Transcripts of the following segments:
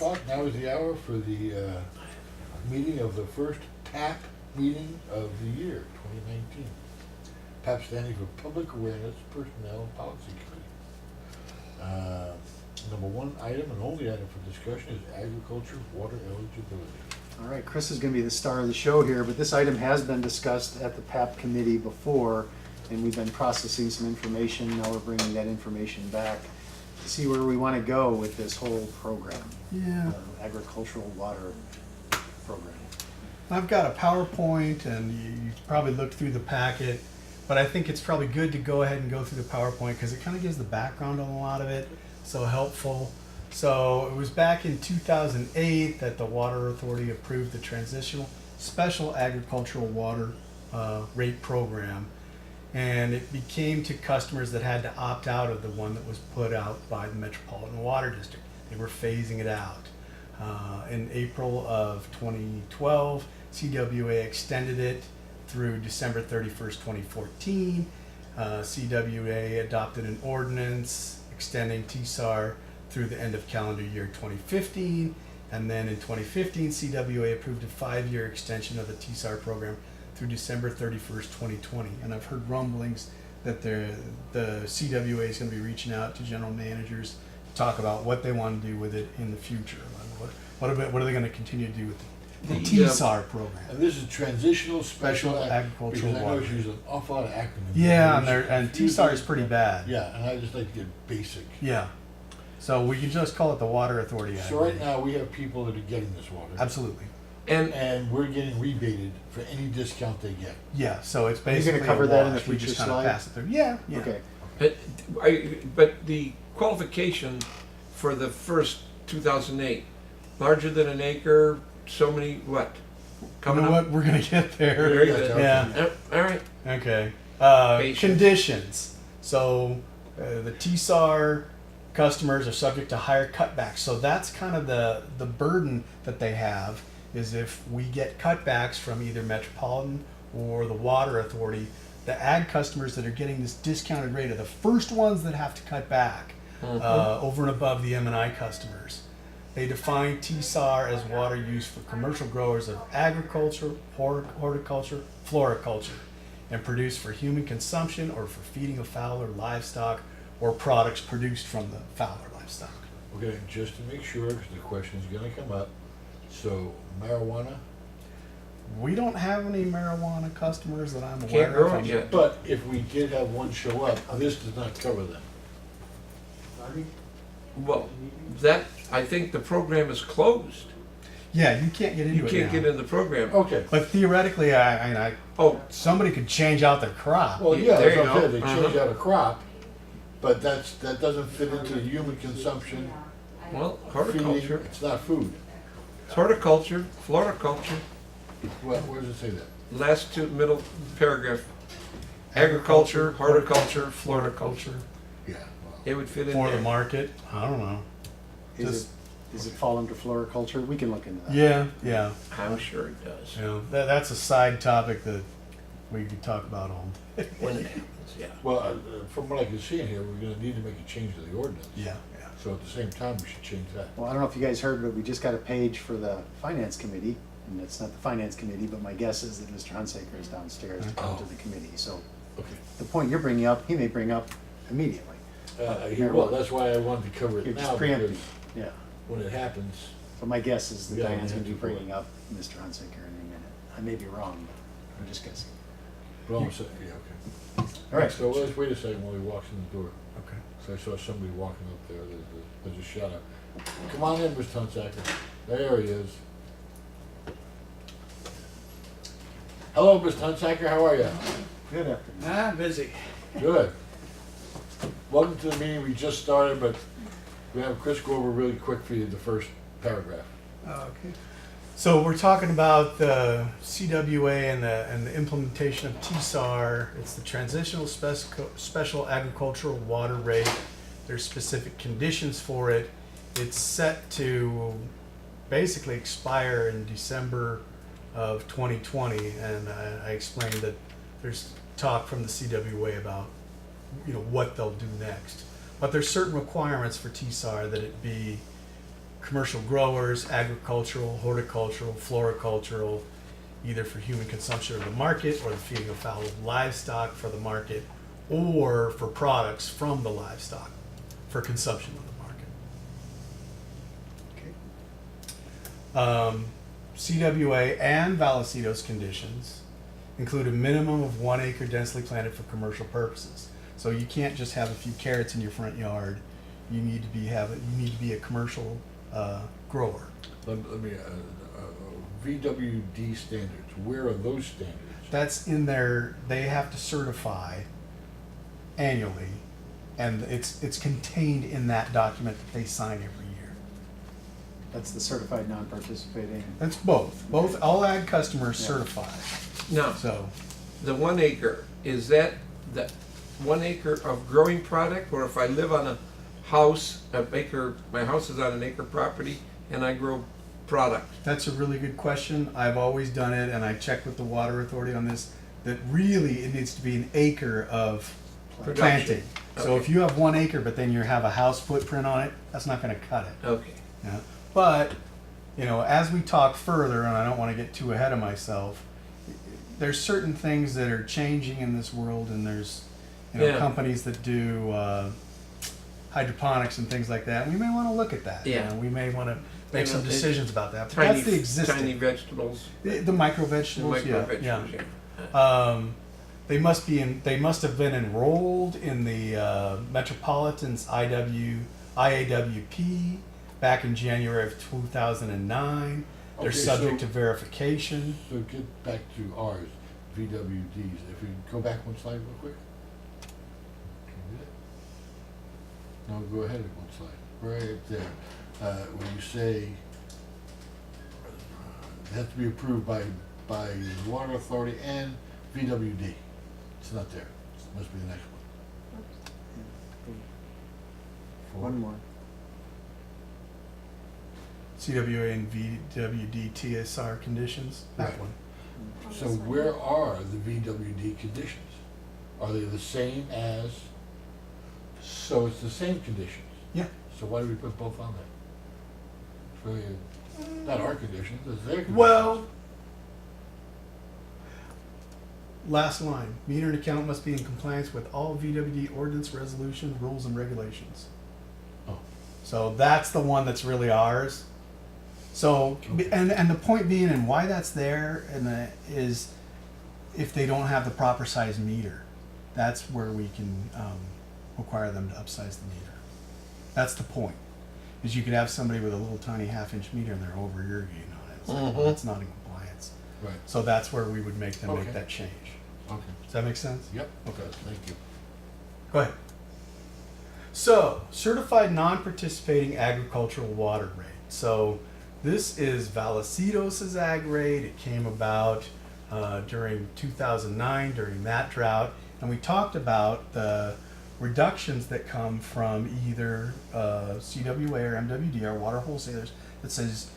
o'clock, now is the hour for the meeting of the first PAP meeting of the year, 2019. PAP standing for Public Awareness Personnel and Policy Committee. Number one item and only item for discussion is agriculture water eligibility. All right, Chris is going to be the star of the show here, but this item has been discussed at the PAP committee before, and we've been processing some information. Now we're bringing that information back to see where we want to go with this whole program. Yeah. Agricultural water program. I've got a PowerPoint, and you probably looked through the packet, but I think it's probably good to go ahead and go through the PowerPoint because it kind of gives the background on a lot of it, so helpful. So it was back in 2008 that the Water Authority approved the Transitional Special Agricultural Water Rate Program, and it became to customers that had to opt out of the one that was put out by the Metropolitan Water District. They were phasing it out. In April of 2012, CWA extended it through December 31st, 2014. CWA adopted an ordinance extending TSAR through the end of calendar year 2015. And then in 2015, CWA approved a 5-year extension of the TSAR program through December 31st, 2020. And I've heard rumblings that the CWA is going to be reaching out to general managers to talk about what they want to do with it in the future. What are they going to continue to do with the TSAR program? And this is Transitional Special Agricultural because I know Water. it's used an awful lot of acronyms. Yeah, It's and confusing. TSAR is pretty bad. Yeah, and I just like to get basic. Yeah. So we can just call it the Water Authority Act. So right now, we have people that are getting this water. Absolutely. And we're getting rebated for any discount they get. Yeah, so it's Are you basically gonna cover a that in the wash. We future just kind of slide? pass it through. Yeah, yeah. Okay. But the qualification for the first 2008, larger than an acre, so many what? You Coming know up? what? We're gonna get there. Very Yeah, good. Yeah. All right. Okay. Patience. Conditions. So the TSAR customers are subject to higher cutbacks. So that's kind of the burden that they have is if we get cutbacks from either Metropolitan or the Water Authority, the ag customers that are getting this discounted rate are the first ones that have to cut back over and above the M&I customers. They define TSAR as water used for commercial growers of agriculture, horticulture, floriculture, and produced for human consumption or for feeding of fowl or livestock or products produced from the fowl or livestock. Okay, just to make sure, because the question's gonna come up. So marijuana, We don't have any marijuana customers that I'm aware Can't grow of. it yet. but if we did have one show up, this does not cover them. Well, I think the program is closed. Yeah, you can't get into You it can't now. get in the program. Okay, But theoretically, I Oh, somebody could change out their crop. well, Yeah, yeah, there that's you what I'm go. saying, they change Uh-huh. out a crop, but that doesn't fit into human consumption. well, Feeding, horticulture. it's not food. It's horticulture, floriculture. Where does it say that? Last two, middle paragraph. Agriculture, horticulture, floriculture. Yeah, well, It would fit in For the there. market, I don't know. Does it fall under floriculture? We can look into that. Yeah, yeah. I'm sure it does. You know, that's a side topic that we could talk about all. When it happens, yeah. well, from what I can see in here, we're gonna need to make a change to the ordinance. Yeah, yeah. So at the same time, we should change that. Well, I don't know if you guys heard, but we just got a page for the finance committee, and it's not the finance committee, but my guess is that Mr. Hunsaker is downstairs to come to the committee. So Okay. the point you're bringing up, he may bring up immediately. Well, that's why I wanted to cover You're it just now, preempting. because Yeah. when it happens, But my guess is that Yeah, Diane's we gonna be have to bringing up Mr. Hunsaker in a minute. I may be wrong, but I'm just guessing. well, I'm saying, yeah, okay. All right. So let's wait a second while he walks in the door. Okay. So I saw somebody walking up there, there's a shout out. Come on in, Mr. Hunsaker. There he is. Hello, Mr. Hunsaker, how are you? Good afternoon. Busy. Good. Welcome to the meeting, we just started, but we have Chris go over really quick for you the first paragraph. Okay. So we're talking about the CWA and the implementation of TSAR. It's the Transitional Special Agricultural Water Rate. There's specific conditions for it. It's set to basically expire in December of 2020, and I explained that there's talk from the CWA about what they'll do next. But there's certain requirements for TSAR that it be commercial growers, agricultural, horticultural, floricultural, either for human consumption of the market or the feeding of fowl of livestock for the market, or for products from the livestock for consumption of the market. Okay. CWA and Vallecito's conditions include a minimum of 1 acre densely planted for commercial purposes. So you can't just have a few carrots in your front yard. You need to be a commercial grower. Let me, VWD standards, where are those standards? That's in there. They have to certify annually, and it's contained in that document that they sign every year. That's the certified non-participating. That's both. All ag customers certify. Now, So the 1 acre, is that the 1 acre of growing product, or if I live on a house, my house is on an acre property, and I grow product? that's a really good question. I've always done it, and I checked with the water authority on this, that really it needs to be an acre of Production. planting. So Okay. if you have 1 acre, but then you have a house footprint on it, that's not gonna cut it. Okay. Yeah. But, as we talk further, and I don't wanna get too ahead of myself, there's certain things that are changing in this world, and there's, Yeah. companies that do, hydroponics and things like that. We may wanna look at that. Yeah. We may wanna make some it- decisions about that. But Tiny, that's the existing. tiny vegetables, The micro the vegetables, micro yeah, vegetables, yeah. yeah. They must have been enrolled in the Metropolitan's IAWP back in January of 2009. They're Okay, subject so- to verification. So get back to ours, VWDs. If you go back one slide real quick. Can you do that? No, go ahead one slide. Right there. When you say it has to be approved by the Water Authority and VWD. It's not there. It must be the next one. One more. CWA and VWD TSR conditions. That Right. one. So where are the VWD conditions? Are they the same as, so it's the same conditions? Yeah. So why do we put both on there? It's really, not our conditions, it's their conditions. Well, last line. Meter and account must be in compliance with all VWD ordinance, resolutions, rules, and regulations. Oh, So that's the one that's really ours. So, Okay. and the point being, and why that's there, is if they don't have the proper size meter, that's where we can require them to upsize the meter. That's the point. Is you could have somebody with a little tiny half-inch meter and they're over irrigating on it. It's like, well, Mhm. that's not in compliance. right, So that's where we would make them Okay. make that change. okay, Does that make sense? yep, Okay. okay, thank you. Go ahead. So, certified non-participating agricultural water rate. So, this is Vallecitos's ag rate. It came about during 2009, during that drought. And we talked about the reductions that come from either CWA or MWD, our water wholesalers, that says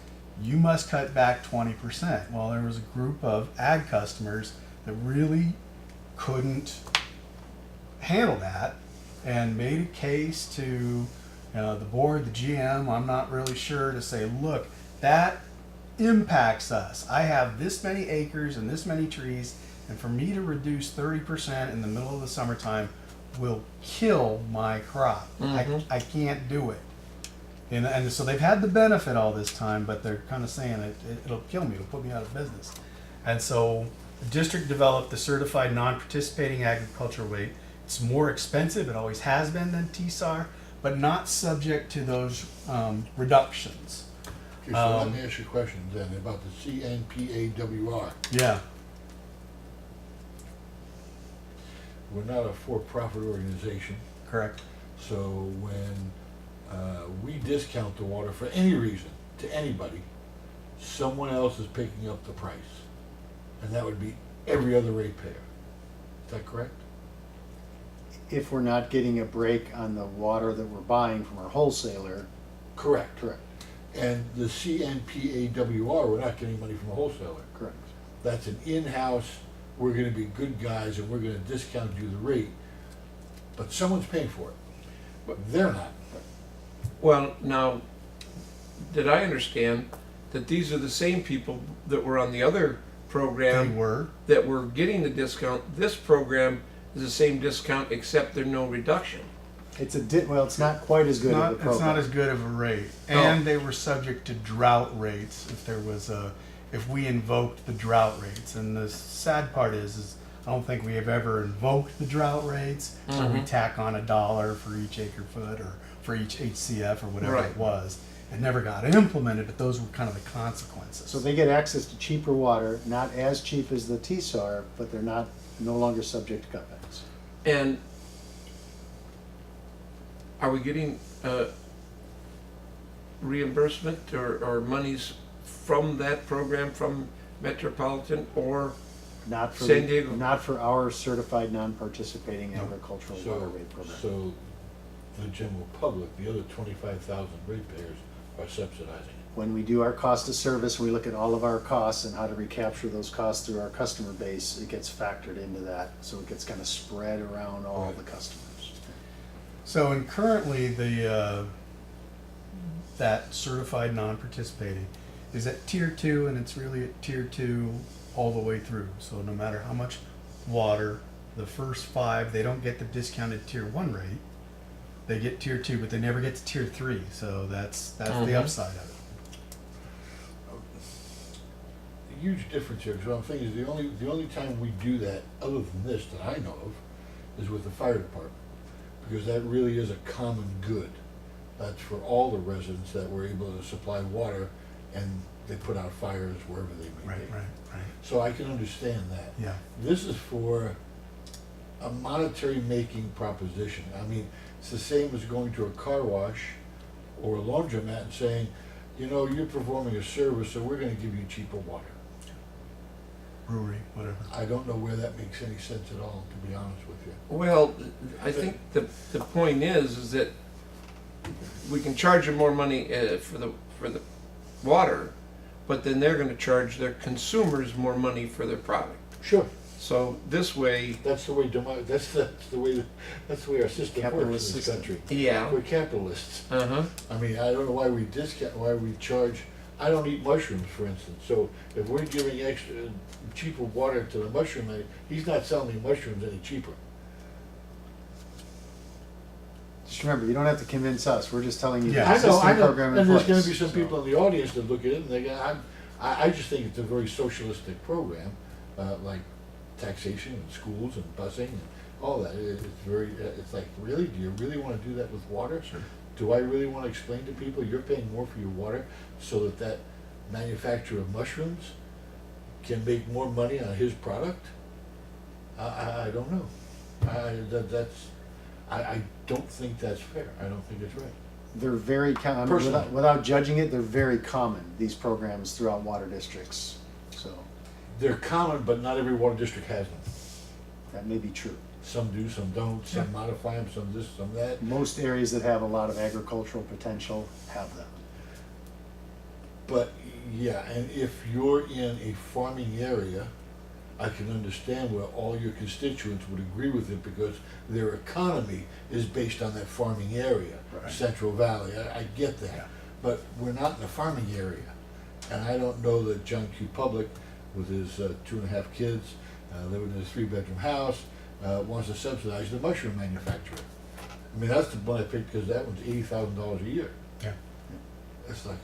you must cut back 20%. Well, there was a group of ag customers that really couldn't handle that and made a case to the board, the GM, I'm not really sure, to say, look, that impacts us. I have this many acres and this many trees, and for me to reduce 30% in the middle of the summertime will kill my crop. Mhm. I can't do it. And so they've had the benefit all this time, but they're kind of saying it'll kill me, it'll put me out of business. And so the district developed the certified non-participating agricultural rate. It's more expensive, it always has been, than TSAR, but not subject to those reductions. Okay, so let me ask you a question then about the CNPAWR. Yeah, We're not a for-profit organization, correct. so when we discount the water for any reason to anybody, someone else is picking up the price. And that would be every other ratepayer. Is that correct? If we're not getting a break on the water that we're buying from our wholesaler, Correct. correct, And the CNPAWR, we're not getting money from a wholesaler. correct. That's an in-house, we're gonna be good guys and we're gonna discount you the rate, but someone's paying for it. But they're not. Well, now, did I understand that these are the same people that were on the other They program were. that were getting the discount? This program is the same discount except there's no reduction. It's well, it's not quite as good of a program. It's not as good of a rate, and they were subject to drought rates if we invoked the drought rates. And the sad part is I don't think we have ever invoked the drought rates, where we tack on $1 for each acre foot or for each HCF or whatever Right. it was. It never got implemented, but those were kind of the consequences. So they get access to cheaper water, not as cheap as the TSAR, but they're no longer subject to cutbacks. And are we getting reimbursement or monies from that program, from Metropolitan, or Not for San Diego. Not for our certified non-participating agricultural water So, rate program. so the general public, the other 25,000 ratepayers are subsidizing it. When we do our cost of service, we look at all of our costs and how to recapture those costs through our customer base. It gets factored into that, so it gets kind of spread around all the customers. So, and currently that certified non-participating is at tier 2, and it's really at tier 2 all the way through. So no matter how much water, the first 5, they don't get the discounted tier 1 rate. They get tier 2, but they never get to tier 3. So that's the upside of it. The huge difference here, because what I'm thinking is the only time we do that, other than this that I know of, is with the fire department. Because that really is a common good. That's for all the residents that were able to supply water, and they put out fires wherever they may Right, be. right. So I can understand that. Yeah. This is for a monetary making proposition. I mean, it's the same as going to a car wash or a laundromat and saying, you know, you're performing a service, so we're gonna give you cheaper water. Brewery, whatever. I don't know where that makes any sense at all, to be honest with you. well, I think the point is that we can charge them more money for the water, but then they're going to charge their consumers more money for their product. Sure. So this way, That's the way that's the way our system works in Capitalist this system. country. yeah, We're capitalists. uh-huh. I mean, I don't know why we charge. I don't eat mushrooms, for instance. So if we're giving extra cheaper water to the mushroom man, he's not selling me mushrooms any cheaper. Just remember, you don't have to convince us. We're just telling you Yeah. the I know, existing I know. program in And there's place. gonna be some So- people in the audience that look at it and they go, I just think it's a very socialistic program, like taxation and schools and busing and all that. It's very, it's like, really, do you really wanna do that with water? Sure. Do I really wanna explain to people, you're paying more for your water so that manufacturer of mushrooms can make more money on his product? I don't know. I don't think that's fair. I don't think it's right. They're very common, Personally. without judging it, they're very common, these programs throughout water districts. So They're common, but not every water district has them. that may be true. Some do, some don't, some modify them, some this, some that. Most areas that have a lot of agricultural potential have them. But, yeah, and if you're in a farming area, I can understand where all your constituents would agree with it because their economy is based on that farming area, Right. Central Valley. I get that. Yeah. But we're not in a farming area. And I don't know that John Q. Public, with his 2.5 kids, living in a 3-bedroom house, wants to subsidize the mushroom manufacturer. I mean, that's the one I picked because that one's $80,000 a year. Yeah. It's like,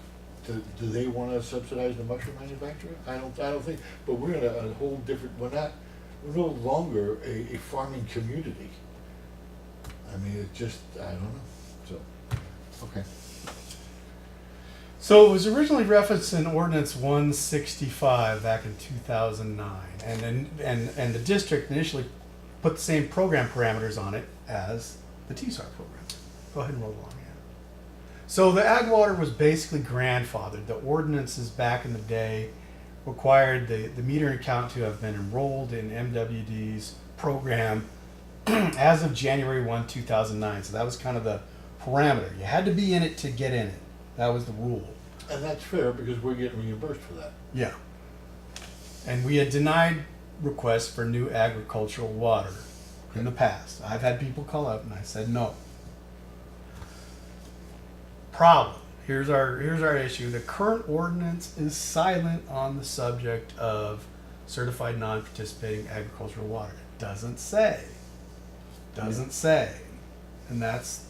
do they want to subsidize the mushroom manufacturer? I don't think, but we're in a whole different, we're no longer a farming community. I mean, it just, I don't know, so, okay. So it was originally referenced in Ordinance 165 back in 2009, and the district initially put the same program parameters on it as the TSAR program. Go ahead and roll along. Yeah. So the ag water was basically grandfathered. The ordinances back in the day required the metering account to have been enrolled in MWD's program as of January 1, 2009. So that was kind of the parameter. You had to be in it to get in it. That was the rule. And that's fair because we're getting reimbursed for that. Yeah. And we had denied requests for new agricultural water in the past. I've had people call up and I said no. Problem here's our issue. The current ordinance is silent on the subject of certified non-participating agricultural water. It doesn't say. And that's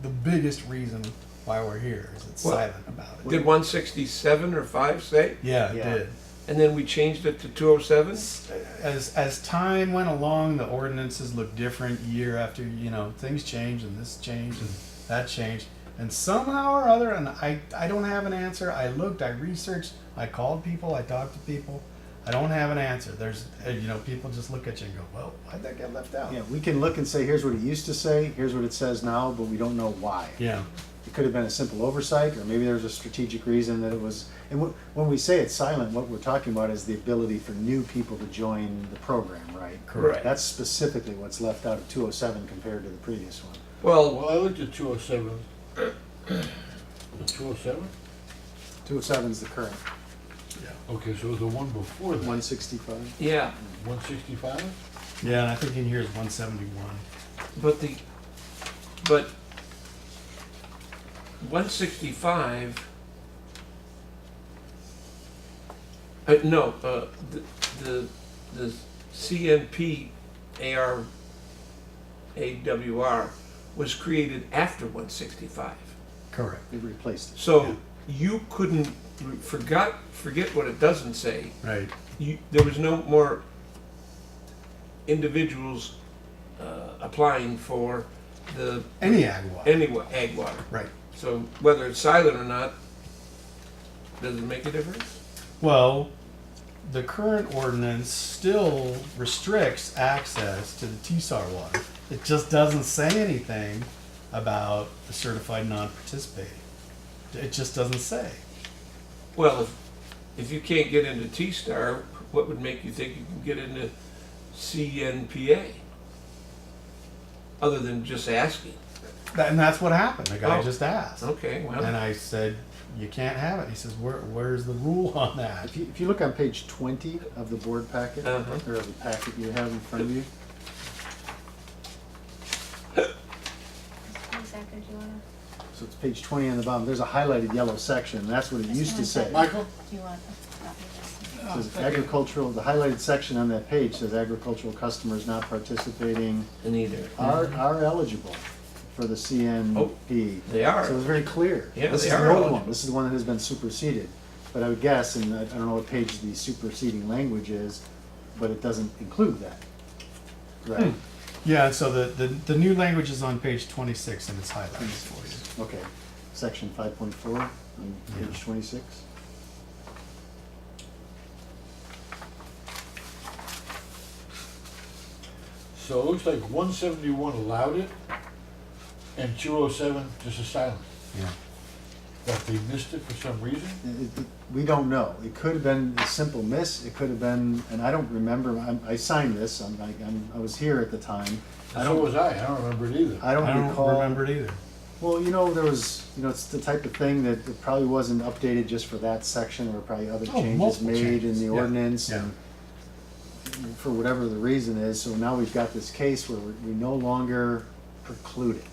the biggest reason why we're here, is it's Well, silent about it. Did 167 or 5 say? Yeah, it Yeah. did. And then we changed it to 207? As time went along, the ordinances looked different year after, things changed and this changed and that changed. And somehow or other, and I don't have an answer. I looked, I researched, I called people, I talked to people. I don't have an answer. There's, people just look at you and go, well, why'd that get left out? Yeah, we can look and say, here's what it used to say, here's what it says now, but we don't know why. Yeah. It could have been a simple oversight, or maybe there's a strategic reason that it was. And when we say it's silent, what we're talking about is the ability for new people to join the program, right? Correct. That's specifically what's left out of 207 compared to the previous one. Well, I looked at 207. 207? 207 is the current, Okay, so it was the one before that. 165. yeah, 165? Yeah, and I think in here is 171. but 165, the CNP AWR was created after 165. Correct. They replaced it. So you couldn't, forget what it doesn't say. Right. There was no more individuals applying for Any ag water. any ag water. Right. So whether it's silent or not, does it make a difference? Well, the current ordinance still restricts access to the TSAR water. It just doesn't say anything about the certified non-participating. It just doesn't say. Well, if you can't get into T-Star, what would make you think you can get into CNPA? Other than just asking. And that's what happened. The guy Oh. just asked. Okay, And well, I said, you can't have it. He says, where's the rule on that? If you look on page 20 of the board packet, Uh-huh. or of the packet you have in front of you, Exactly, do you wanna, so it's page 20 on the bottom, there's a highlighted yellow section, and that's what it used to say. Michael? do you want a copy of this? It says agricultural, the highlighted section on that page says agricultural customers not participating neither. are eligible for the CNP. They are. So it was very clear. Yeah, This they is are the old one, eligible. this is the one that has been superseded. But I would guess, and I don't know what page the superseding language is, but it doesn't include that. Right, Yeah, so the new language is on page 26 and it's highlighted for you. okay. Section 5.4 on page 26. So it looks like 171 allowed it, and 207 just a silent. Yeah. That they missed it for some reason? We don't know. It could have been a simple miss. It could have been, and I don't remember. I signed this. I was here at the time. I So don't. was I don't remember it either. I don't I don't recall. remember it either. Well, there was, it's the type of thing that it probably wasn't updated just for that section. There were probably other Oh, changes multiple made changes. in the Yeah. ordinance, Yeah. and for whatever the reason is. So now we've got this case where we no longer preclude it.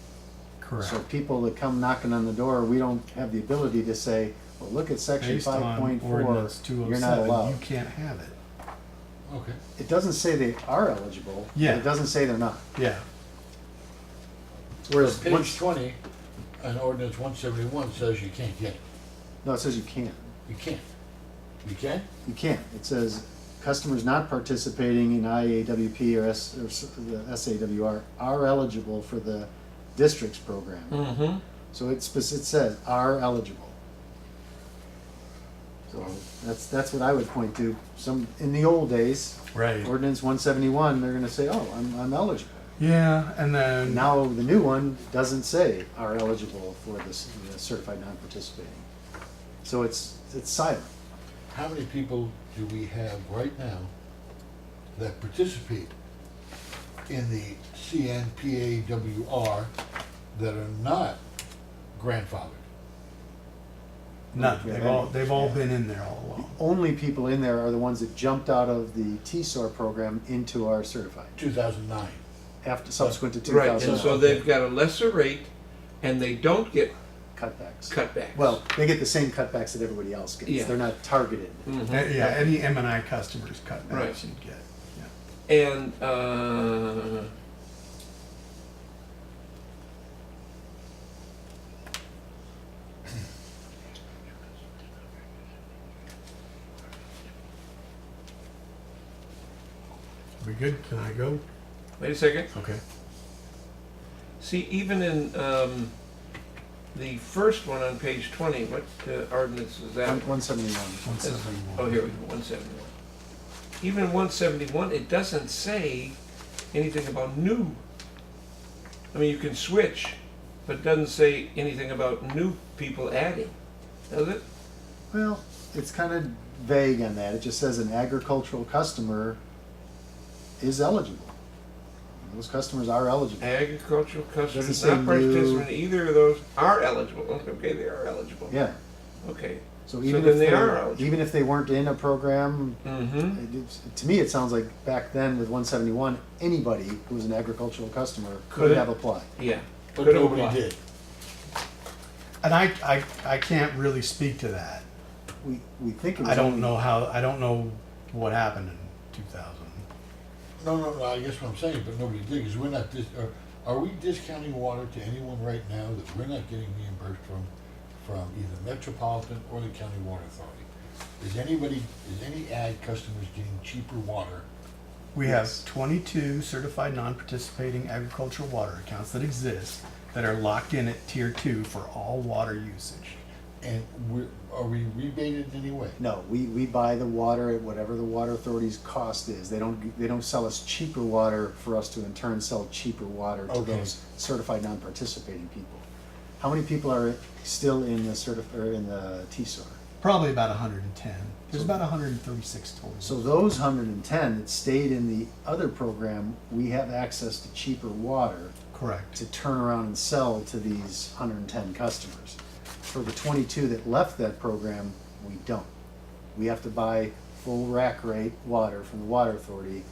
Correct. So people that come knocking on the door, we don't have the ability to say, well, look at section Based on 5.4, ordinance you're not 207, allowed. you can't have it. Okay. It doesn't say they are eligible, but Yeah. it doesn't say they're not. Yeah. Whereas Page once, 20, an ordinance 171 says you can't get it. no, it says you can. You can't. You can? You can't. It says customers not participating in IAWP or the SAWR are eligible for the district's program. Mm-hmm. So it says are eligible. So that's what I would point to. In the old days, Right. ordinance 171, they're gonna say, oh, I'm eligible. Yeah, and then Now, the new one doesn't say are eligible for the certified non-participating. So it's silent. How many people do we have right now that participate in the CNPAWR that are not grandfathered? none. Yeah. They've all been in there all along. Only people in there are the ones that jumped out of the TSOR program into our certified, 2009. subsequent to Right, 2000. and so they've got a lesser rate, and they don't get cutbacks. Well, they get the same cutbacks that everybody else gets. Yeah. They're not targeted. Yeah, any M&I customers cut Right. backs you'd get. Yeah. And, We good? Can I go? wait a second. Okay. See, even in, the first one on page 20, what ordinance is that? 171. 171. Oh, here we go, 171. Even 171, it doesn't say anything about new. I mean, you can switch, but it doesn't say anything about new people adding, does it? Well, it's kind of vague on that. It just says an agricultural customer is eligible. Those customers are eligible. Agricultural customers Doesn't say not participating new. in either of those are eligible. Okay, they are eligible. Yeah. Okay. So So even then if they they are eligible. even if they weren't in a program, Mm-hmm. to me it sounds like back then with 171, anybody who was an agricultural customer could Could. have applied. Yeah. But Could nobody apply. did. And I can't really speak to that. We think it was I don't only- know I don't know what happened in 2000. No, I guess what I'm saying, but nobody did, because we're not are we discounting water to anyone right now that we're not getting reimbursed from either Metropolitan or the County Water Authority? Is any ag customers getting cheaper water? We Yes. have 22 certified non-participating agricultural water accounts that exist that are locked in at tier 2 for all water usage. And are we rebated in any way? No, we buy the water at whatever the water authority's cost is. They don't sell us cheaper water for us to in turn sell cheaper water to Okay. those certified non-participating people. How many people are still in the in the TSOR? Probably about 110. There's about 136 total. So those 110 that stayed in the other program, we have access to cheaper water Correct. to turn around and sell to these 110 customers. For the 22 that left that program, we don't. We have to buy full rack rate water from the water authority,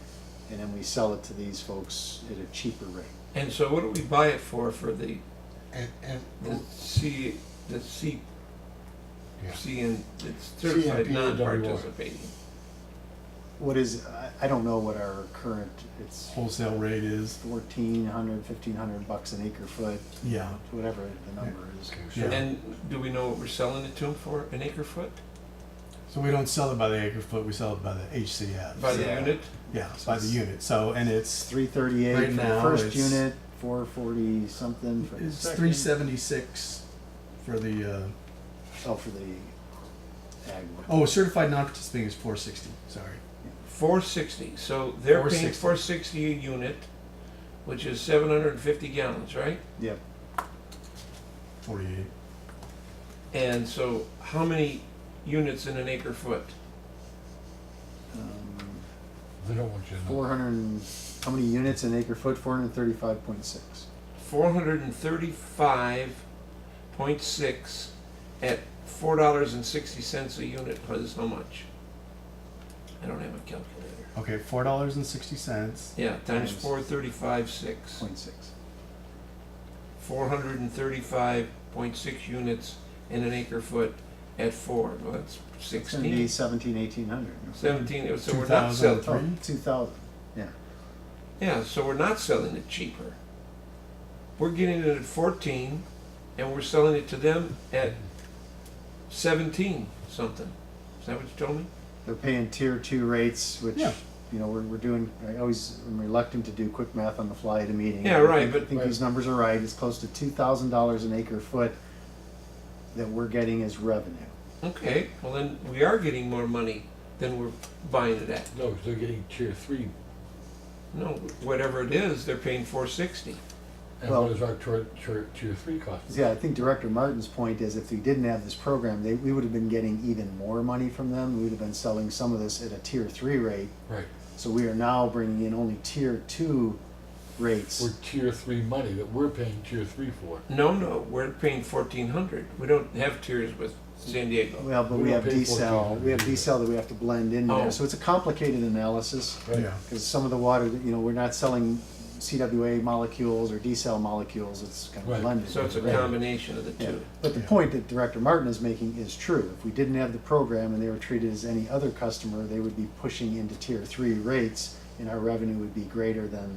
and then we sell it to these folks at a cheaper rate. And so what do we buy it for the And C, the C, yeah. C and it's certified CNPAWR. non-participating? What is, I don't know what our current, it's Wholesale rate is, $1,400, $1,500 an acre foot, yeah. whatever the number is. Yeah. And do we know what we're selling it to them for, an acre foot? So we don't sell it by the acre foot, we sell it by the HCF. By the Yeah. unit? Yeah, by the unit. So, and It's it's, 338 Right for the now, first it's- unit, 440 something for the it's second. 376 for the, Oh, for the ag one. oh, certified non-participating is 460, sorry. 460, so they're paying 460. 460 a unit, which is 750 gallons, right? Yep. 48. And so how many units in an acre foot? They don't want you to know. 400, how many units an acre foot? 435.6. 435.6 at $4.60 a unit is how much? I don't have a calculator. Okay, $4.60. Yeah, times Times 435.6. 0.6. 435.6 units in an acre foot at 4. Well, that's It's gonna be 16. 1,800. 17. So we're not 2000. selling. Oh, 2,000. Yeah. Yeah, so we're not selling it cheaper. We're getting it at 14, and we're selling it to them at 17 something. Is that what you told me? They're paying tier 2 rates, which, Yeah. you know, we're doing, I always am reluctant to do quick math on the fly at a meeting. Yeah, right, I but- think these numbers are right. It's close to $2,000 an acre foot that we're getting as revenue. Okay, well then we are getting more money than we're buying it at. No, they're getting tier 3. No, whatever it is, they're paying 460. And Well- what does our tier 3 cost? Yeah, I think Director Martin's point is if we didn't have this program, we would have been getting even more money from them. We would have been selling some of this at a tier 3 rate. Right. So we are now bringing in only tier 2 rates. For tier 3 money that we're paying tier 3 for. No, we're paying 1,400. We don't have tiers with San Diego. Well, but We we don't have pay decel, we have 1400. decel that we have to blend into Oh. there. So it's a complicated analysis, Right. Yeah. because some of the water, that, you know, we're not selling CWA molecules or D-cell molecules, it's kind of Right. blended. So it's a Right. combination of the Yeah. two. But the Yeah. point that Director Martin is making is true. If we didn't have the program and they were treated as any other customer, they would be pushing into tier 3 rates, and our revenue would be greater than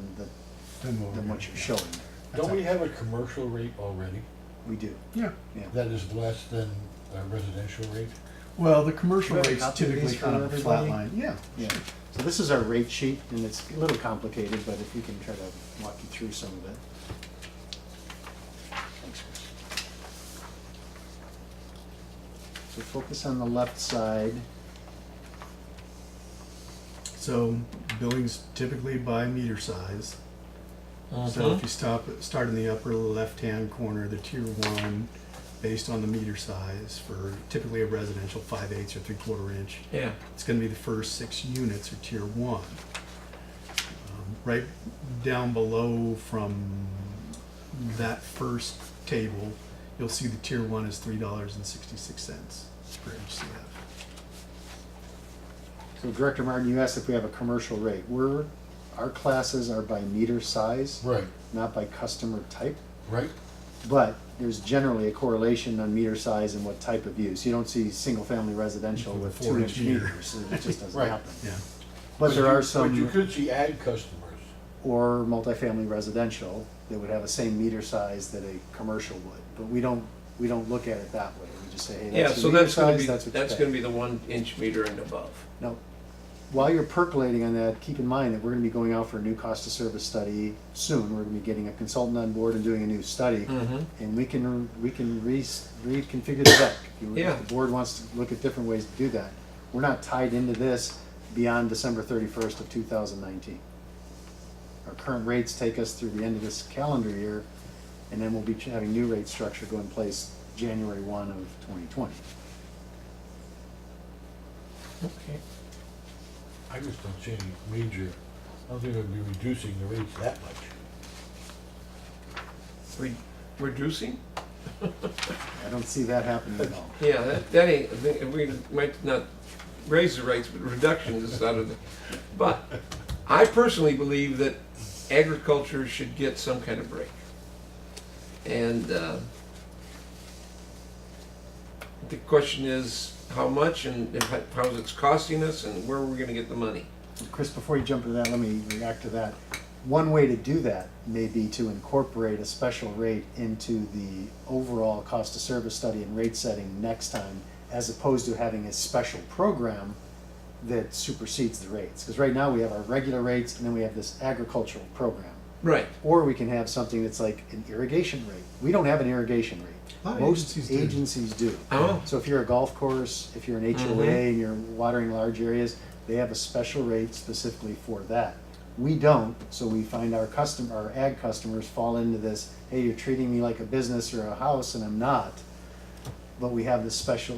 Then than what you're showing there. Don't we have a commercial rate already We do. Yeah. Yeah. that is less than a residential rate? Well, the commercial Do you have a rates copy of typically these for kind of everybody? flatline. Yeah. Yeah. So this is our rate sheet, and it's a little complicated, but if we can try to walk you through some of it. Thanks, Chris. So focus on the left side. So billings typically by meter size. So if you start in the upper left-hand corner, the tier 1, based on the meter size for typically a residential 5/8 or 3/4 inch, Yeah, it's going to be the first 6 units are tier 1. Right down below from that first table, you'll see the tier 1 is $3.66 per HCF. So Director Martin, you asked if we have a commercial rate. Our classes are by meter size, Right, not by customer type. right? But there's generally a correlation on meter size and what type of use. You don't see single-family residential with 4-inch 2-inch meter. meters. It just doesn't Right. happen. Yeah. But there you- are But you some, could see ag customers. or multifamily residential, that would have the same meter size that a commercial would. But we don't look at it that way. We just say, hey, yeah, that's so your meter that's gonna size, be, that's what you that's pay. gonna be the 1-inch meter and above. Now, while you're percolating on that, keep in mind that we're gonna be going out for a new cost of service study soon. We're gonna be getting a consultant on board and doing a new study. Mm-hmm. And we can reconfigure the deck. Yeah. If the board wants to look at different ways to do that. We're not tied into this beyond December 31st of 2019. Our current rates take us through the end of this calendar year, and then we'll be having new rate structure go in place January 1 of 2020. Okay. I just don't see any major, I don't think we'd be reducing the rates that much. I Reducing? don't see that happening at all. Yeah, that ain't, I think we might not raise the rates, but reduction is out of the, but I personally believe that agriculture should get some kind of break. And the question is how much and how it's costing us and where we're gonna get the money. Chris, before you jump into that, let me react to that. One way to do that may be to incorporate a special rate into the overall cost of service study and rate setting next time, as opposed to having a special program that supersedes the rates. Because right now we have our regular rates and then we have this agricultural program. Right. Or we can have something that's like an irrigation rate. We don't have an irrigation rate. A lot of Most agencies do. agencies do. Oh. So if you're a golf course, if you're an HOA and you're watering large areas, they have a special rate specifically for that. We don't, so we find our ag customers fall into this, hey, you're treating me like a business or a house, and I'm not. But we have these special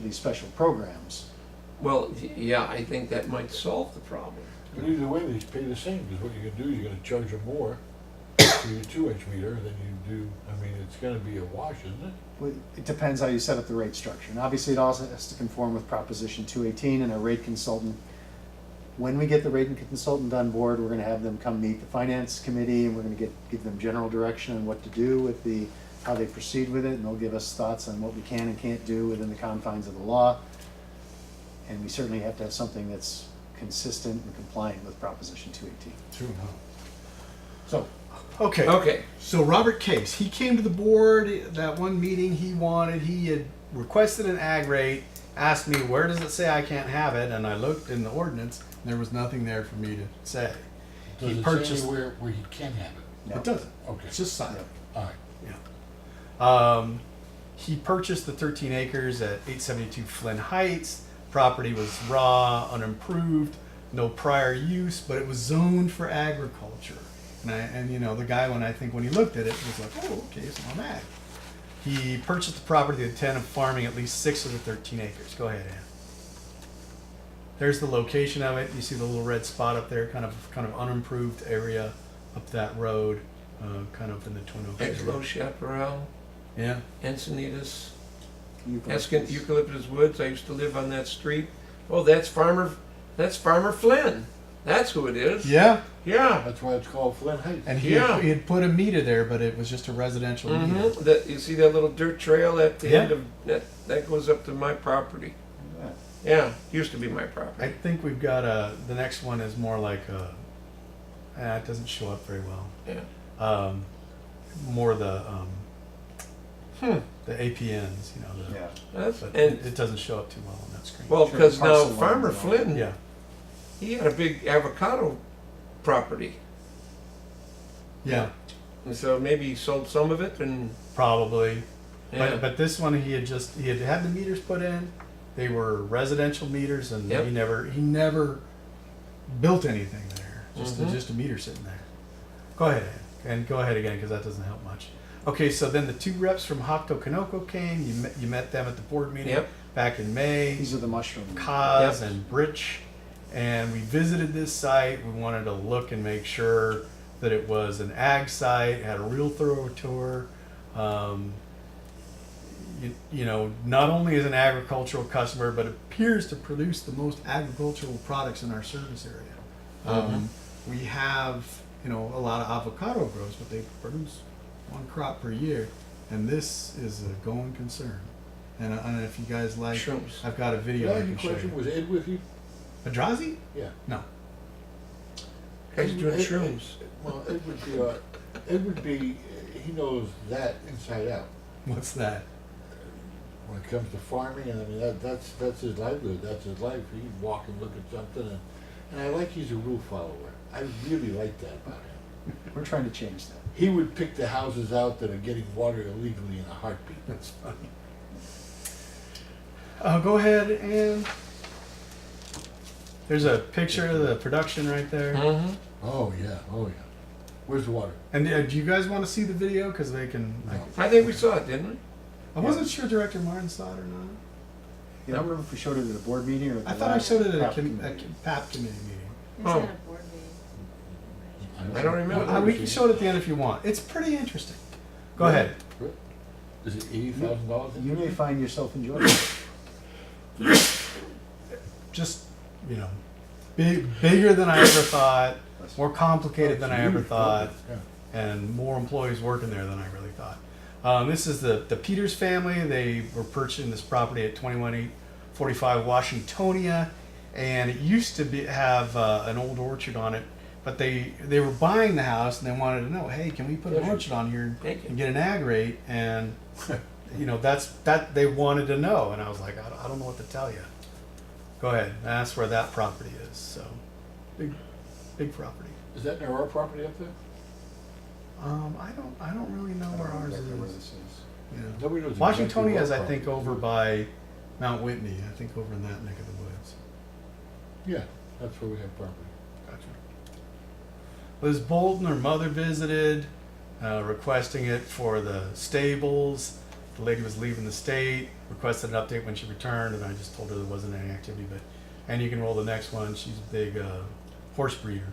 programs. Well, yeah, I think that might solve the problem. But either way, they pay the same, because what you're gonna do is you're gonna charge them more for your 2-inch meter than you do, I mean, it's gonna be a wash, isn't it? Well, it depends how you set up the rate structure. And obviously, it also has to conform with Proposition 218 and our rate consultant. When we get the rate consultant on board, we're gonna have them come meet the finance committee, and we're gonna give them general direction on what to do with how they proceed with it, and they'll give us thoughts on what we can and can't do within the confines of the law. And we certainly have to have something that's consistent and compliant with Proposition 218. True. So, Okay. Okay. So Robert Case, he came to the board, that one meeting he had requested an ag rate, asked me, where does it say I can't have it? And I looked in the ordinance, and there was nothing there for me to say. Does He it purchased- say anywhere where he can have it? no. It doesn't. Okay. It's just silent. All right. Yeah. He purchased the 13 acres at 872 Flynn Heights. Property was raw, unimproved, no prior use, but it was zoned for agriculture. And you know, the guy, when he looked at it, was like, oh, okay, so I'm ag. He purchased the property with the intent of farming at least 6 of the 13 acres. Go ahead, Ann. There's the location of it. You see the little red spot up there, kind of unimproved area up that road, kind of in the Twin Oaks area. Exlo, Chaparral, Yeah. Encinitas, Eucalyptus. Eucalyptus Woods. I used to live on that street. Oh, that's Farmer Flynn. That's who it is. Yeah, Yeah. That's why it's called Flint Heights. and Yeah. he had put a meter there, but it was just a residential meter. Mm-hmm. That you see that little dirt trail at the Yeah. end of that goes up to my property. Yeah. Yeah, used to be my I property. think we've got the next one is more like it doesn't show up very well. Yeah. More the Hmm. the APNs, you know, Yeah. That's, but and it doesn't show up too well on that screen. well, Sure, because now parcel Farmer lines and all. Flynn, Yeah, he had a big avocado property, yeah, and so maybe he sold some of it, and probably. yeah. But this one he had had the meters put in. They were residential meters, and Yep. he never built anything there. Mhm. Just a meter sitting there. Go ahead, Ed, and go ahead again because that doesn't help much. Okay, so then the two reps from Hokuto Kanoko came. You met them at the board meeting Yep. back in May. These are the mushroom. Kaz Yep. and Britch, and we visited this site. We wanted to look and make sure that it was an ag site, had a real thorough tour. You know, not only is an agricultural customer, but appears to produce the most agricultural products in our service area. We have, you know, a lot of avocado grows, but they produce one crop per year, and this is a going concern. And if you guys like, Shrooms. I've got a video Can I I ask you can a show question? you. Was Ed with you? Madrazi? Yeah. No. Guys doing Ed- shrooms. Well, Ed would be, he knows that inside out. What's that? When it comes to farming, and I mean, that's his livelihood, that's his life. He'd walk and look at something, and I like he's a rule follower. I really like that about him. We're trying to change that. He would pick the houses out that are getting water illegally in a heartbeat. That's funny. Go ahead and there's a picture of the production right there. Mm-hmm. Oh, yeah, oh, yeah. Where's the water? And do you guys want to see the video? Because they can. No. I think we saw it, didn't we? I wasn't sure Director Martin saw it or not. You don't remember if we showed it at a board meeting or at the I thought I last showed it at PAP a committee? PAP committee meeting. It's Oh. at a board meeting. I don't remember. Well, we can show it at the end if you want. It's pretty interesting. Go ahead. Is it $80,000? You may find yourself enjoying it. Just, you know, bigger than I ever thought, more complicated than I ever thought, Yeah. and more employees working there than I really thought. This is the Peters family. They were purchasing this property at 21845 Washingtonia, and it used to have an old orchard on it, but they were buying the house and they wanted to know, hey, can we put an orchard on here Thank you. and get an ag rate? And you know, that they wanted to know, and I was like, I don't know what to tell you. Go ahead. That's where that property is. So big property. Is that near our property up there? I don't really know where ours Exactly where is. this is. Yeah. Nobody knows exactly Washingtonia what is, I property think, it over is. by Mount Whitney. I think over in that neck of the woods. Yeah, that's where we have property. Gotcha. Liz Bolton, her mother visited, requesting it for the stables. The lady was leaving the state, requested an update when she returned, and I just told her there wasn't any activity. And you can roll the next one. She's a big horse breeder.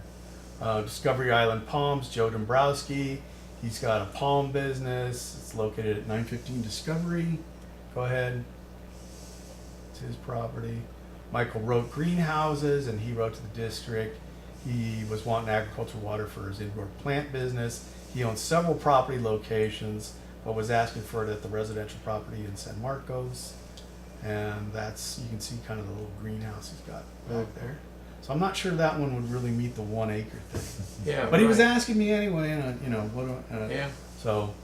Discovery Island Palms, Joe Dombrowski. He's got a palm business. It's located at 915 Discovery. Go ahead. It's his property. Michael wrote greenhouses, and he wrote to the district. He was wanting agricultural water for his indoor plant business. He owns several property locations, but was asking for it at the residential property in San Marcos. And that's, you can see kind of the little greenhouse he's got back there. So I'm not sure that one would really meet the 1 acre thing. Yeah. But he was right. asking me anyway, and you know, what Yeah. so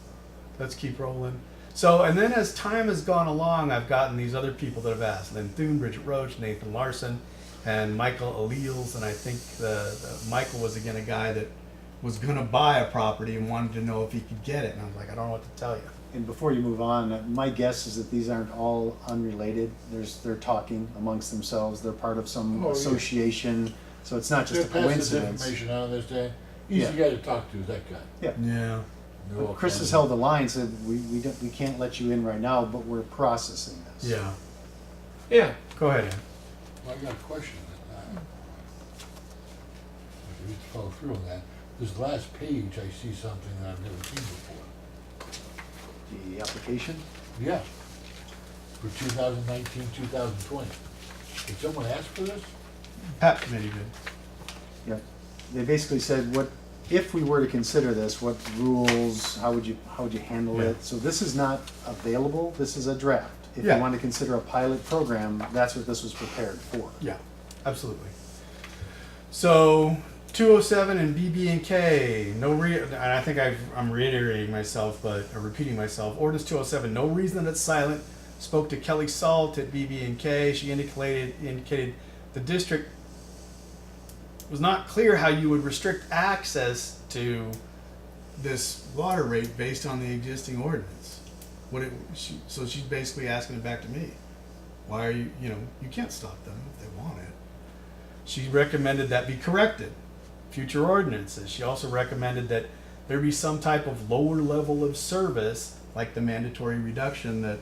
let's keep rolling. So, and then as time has gone along, I've gotten these other people that have asked: Lynn Thune, Bridget Roach, Nathan Larson, and Michael Alleles. And I think the Michael was again a guy that was going to buy a property and wanted to know if he could get it. And I was like, I don't know what to tell you. And before you move on, my guess is that these aren't all unrelated. They're talking amongst themselves. They're part of some Oh, yeah. association. So it's not just They're a passing this coincidence. information on this day. Easy Yeah. guy to talk to is that guy. Yeah. Yeah. They're all Chris kind has of- held the line, said we can't let you in right now, but we're processing this. Yeah. Yeah. Go ahead, Ed. Well, I got a question. We have to follow through on that. This last page, I see something that I've never seen before. The application? Yeah. For 2019, 2020. Did someone ask for this? PAP committee did. Yep. They basically said, what, if we were to consider this, what rules, how would you handle Yeah. it? So this is not available, this is a draft. If Yeah. you want to consider a pilot program, that's what this was prepared for. Yeah, absolutely. So 207 and BB&K, and I think I'm reiterating myself, but repeating myself. Ordinance 207, no reason that it's silent. Spoke to Kelly Salt at BB&K. She indicated the district was not clear how you would restrict access to this water rate based on the existing ordinance. So she's basically asking it back to me. Why are you can't stop them if they want it. She recommended that be corrected. Future ordinances. She also recommended that there be some type of lower level of service, like the mandatory reduction that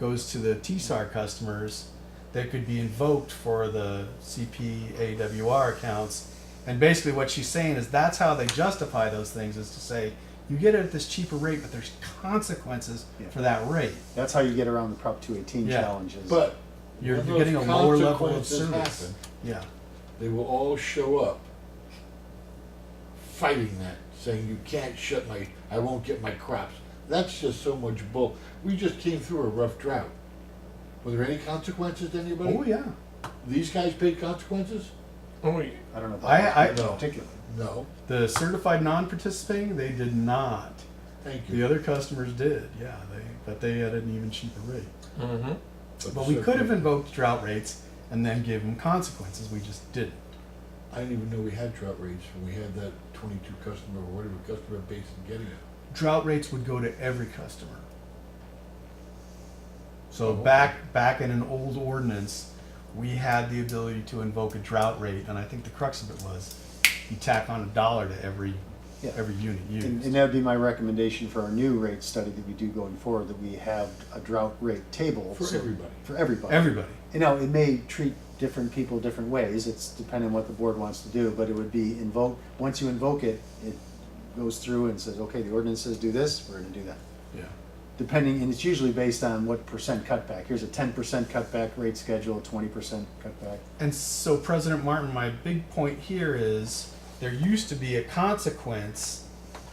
goes to the TSAR customers, that could be invoked for the CPAWR accounts. And basically what she's saying is that's how they justify those things, is to say, you get it at this cheaper rate, but there's consequences Yeah. for that rate. That's how you get around the Prop 218 Yeah. challenges. But You're when getting a those lower level of consequences service. happen, Yeah. they will all show up fighting that, saying you can't shut I won't get my crops. That's just so much bull. We just came through a rough drought. Were there any consequences to anybody? Oh, yeah. These guys paid consequences? Oh, yeah. I don't know if I- in no. particular. No, The certified non-participating, they did not. thank The you. other customers did, yeah, but they had an even cheaper rate. Mm-hmm. But we could have invoked drought rates and then give them consequences, we just didn't. I didn't even know we had drought rates when we had that 22 customer or whatever customer base in getting it. Drought rates would go to every customer. So Oh, okay. back in an old ordinance, we had the ability to invoke a drought rate, and I think the crux of it was you tack on $1 to every Yeah. unit used. And that would be my recommendation for our new rate study that we do going forward, that we have a drought rate table. For so- everybody. For everybody. Everybody. You know, it may treat different people different ways, it's depending on what the board wants to do, but it would be once you invoke it, it goes through and says, okay, the ordinance says do this, we're gonna do that. Yeah. Depending, and it's usually based on what percent cutback. Here's a 10% cutback rate schedule, 20% cutback. And so, President Martin, my big point here is there used to be a consequence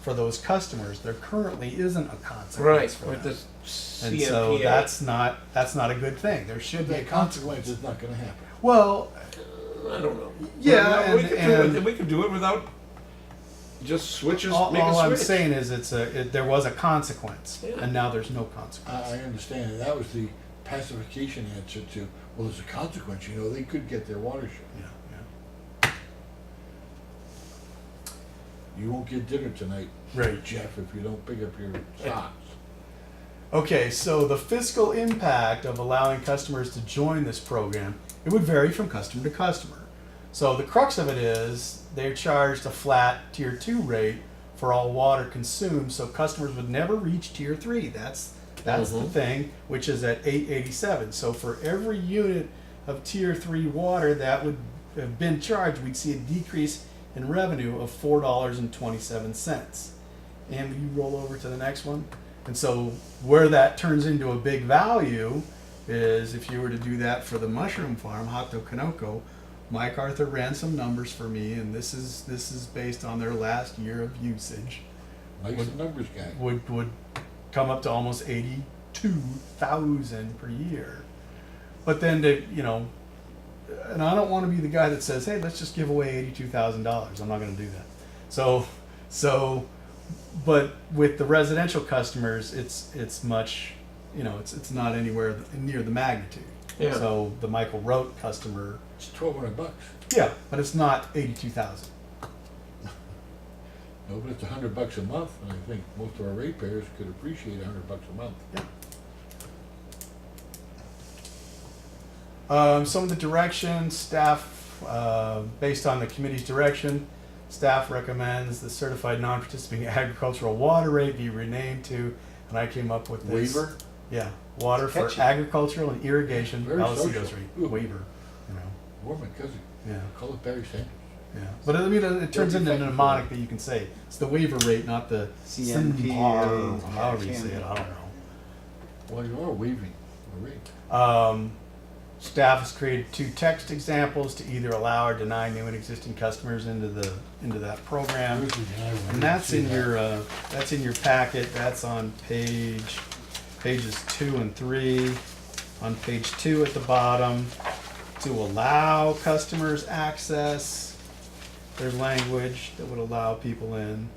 for those customers. There currently isn't a consequence Right, for with them. the And so CMPA. that's not a good thing. There should be a That consequence. consequence is not gonna happen. Well, I don't know. Yeah, we could do and- it. We could do it without just switches. all, make a all I'm switch. saying is there was a consequence, Yeah. and now there's no consequence. I understand, and that was the pacification answer to, well, there's a consequence, they could get their water shut. Yeah, You won't get dinner tonight, yeah. Right. Jeff, if you don't pick up your socks. Okay, so the fiscal impact of allowing customers to join this program, it would vary from customer to customer. So the crux of it is they're charged a flat tier 2 rate for all water consumed, so customers would never reach tier 3. That's the Mhm. thing, which is at 887. So for every unit of tier 3 water that would have been charged, we'd see a decrease in revenue of $4.27. And you roll over to the next one. And so where that turns into a big value is if you were to do that for the mushroom farm, Hato Kanoko, Mike Arthur ran some numbers for me, and this is based on their last year of usage. Nice numbers guy. Would come up to almost 82,000 per year. But then and I don't want to be the guy that says, hey, let's just give away $82,000. I'm not going to do that. So, but with the residential customers, it's much, it's not anywhere near the magnitude. Yeah. So the Michael Rote customer, It's $1,200. yeah, but it's not 82,000. No, but it's $100 a month, and I think most of our ratepayers could appreciate $100 a month. Some of the direction staff, based on the committee's direction, staff recommends the certified non-participating agricultural water rate be renamed to, and I came up with this. Waiver? Yeah, water for Catchy. agricultural and irrigation. Very LCO's social. rate, Ooh. waiver, Or my cousin, yeah, call it Barry Sanders. yeah. But I mean, it turns into a Thank you. mnemonic that you can say. It's the waiver rate, not the CNPA, however you yeah, say it, I don't know. Well, you are waiving a rate. Staff has created 2 text examples to either allow or deny new and existing customers into that program. And that's in your packet. That's on pages 2 and 3. On page 2 at the bottom, to allow customers access, there's language that would allow people in.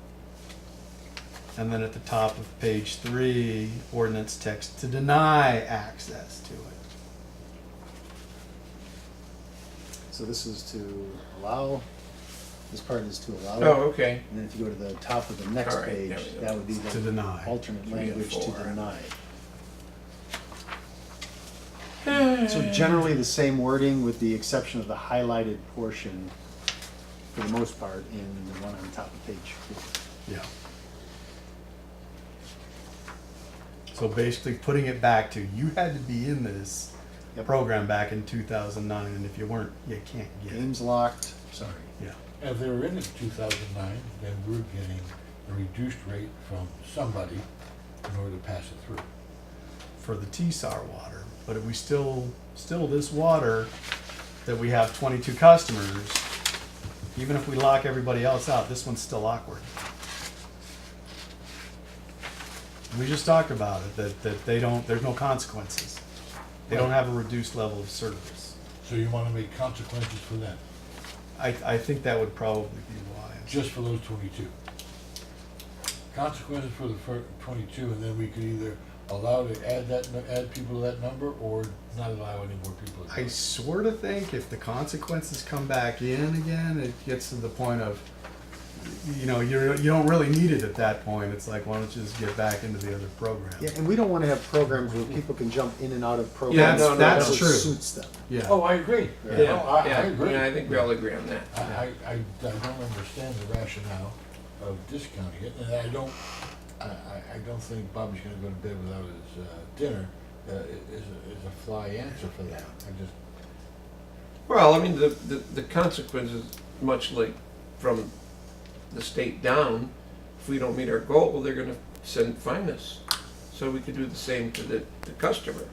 And then at the top of page 3, ordinance text to deny access to it. So this is to allow, this part is to allow. Oh, okay. And then if you go to the top of the next All right, page, there we go. that would be To the deny. alternate 3 and language to 4. deny. So generally the same wording with the exception of the highlighted portion for the most part in the one on top of page 4. Yeah. So basically putting it back to, you had to be in this Yep. program back in 2009, and if you weren't, you can't get it. Games locked, sorry. Yeah. And if they were in it 2009, then we're getting a reduced rate from somebody in order to pass it through. For the TSAR water, but if we still this water that we have 22 customers, even if we lock everybody else out, this one's still awkward. We just talked about it, that there's no consequences. They don't have a reduced level of service. So you want to make consequences for them, I think that would probably be wise. just for those 22. Consequences for the 22, and then we could either allow to add people to that number, or not allow any more people. to do I it. sort of think if the consequences come back in again, it gets to the point of, you don't really need it at that point. It's like, why don't you just get back into the other program? Yeah, and we don't want to have programs where people can jump in and out of Yeah, programs. no, no, that's That true. suits them. Yeah. Oh, I agree. Yeah, No, I yeah, agree. yeah, I think we all agree on that. I don't understand the rationale of discounting it, and I don't think Bobby's gonna go to bed without his dinner, is a fly answer for that. I just, Well, I mean, the consequences, much like from the state down, if we don't meet our goal, they're gonna fine us. So we could do the same to the customer.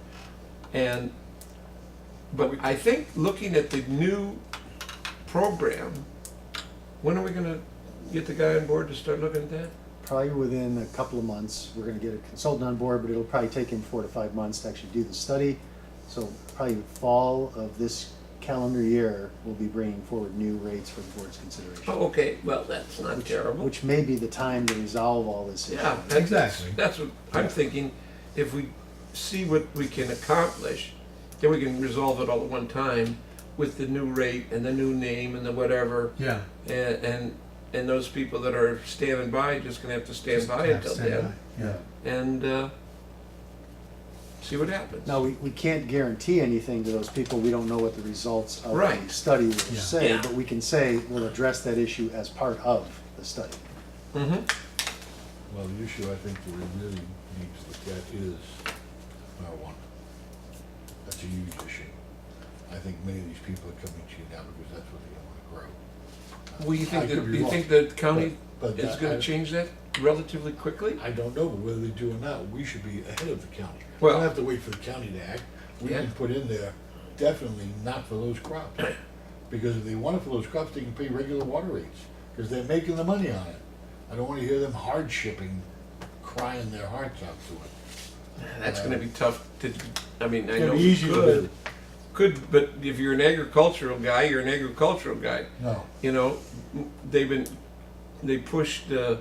But I think looking at the new program, when are we gonna get the guy on board to start looking at that? Probably within a couple of months, we're gonna get a consultant on board, but it'll probably take him 4 to 5 months to actually do the study. So probably fall of this calendar year, we'll be bringing forward new rates for the board's consideration. Oh, okay, well, that's not terrible. Which may be the time to resolve all this issue. Yeah, Exactly. That's what I'm thinking. If we see what we can accomplish, then we can resolve it all at one time with the new rate and the new name and the whatever. Yeah. And those people that are standing by just gonna have to stand by until then Yeah. and see what happens. Now, we can't guarantee anything to those people. We don't know what the results of Right. the study will Yeah. say, Yeah. but we can say we'll address that issue as part of the study. Mm-hmm. well, the issue I think that we really need to look at is marijuana. That's a huge issue. I think many of these people are coming to you now because that's what they want to grow. Well, you I think could that, be do you wrong, think the county but is gonna change that relatively quickly? I don't know, but whether they do or not, we should be ahead of the county. We Well- don't have to wait for the county to act. We Yeah. can put in there, definitely not for those crops. Because if they want it for those crops, they can pay regular water rates, because they're making the money on it. I don't wanna hear them hardshipping, crying their hearts out to it. That's gonna be tough to, I mean, I It's gonna know be we easy to do. could, but if you're an agricultural guy, you're an agricultural guy. No, You know, they pushed the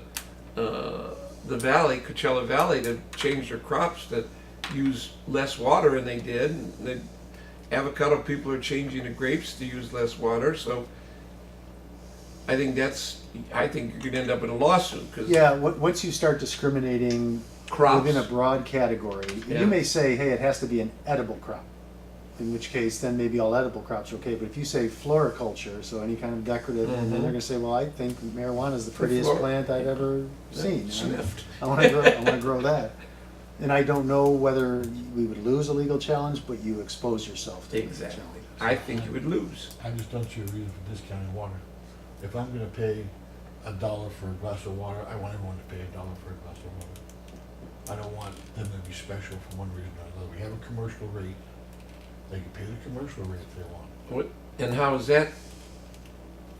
valley, Coachella Valley, to change their crops to use less water, and they did. And the avocado people are changing the grapes to use less water, so I think you're gonna end up in a lawsuit, because Yeah, once you start discriminating crops. within a broad category, Yeah. you may say, hey, it has to be an edible crop. In which case, then maybe all edible crops are okay. But if you say floriculture, so any kind of decorative, and then Mhm. they're gonna say, well, I think marijuana is the prettiest flor- plant I've ever seen. Sniffed. I wanna grow that. And I don't know whether we would lose a legal challenge, but you expose yourself to a legal Exactly. challenge. I think you would lose. I just don't see a reason for discounting water. If I'm gonna pay $1 for a glass of water, I want everyone to pay $1 for a glass of water. I don't want them to be special for one reason or another. We have a commercial rate, They can pay the commercial rate if they want. What, and how does that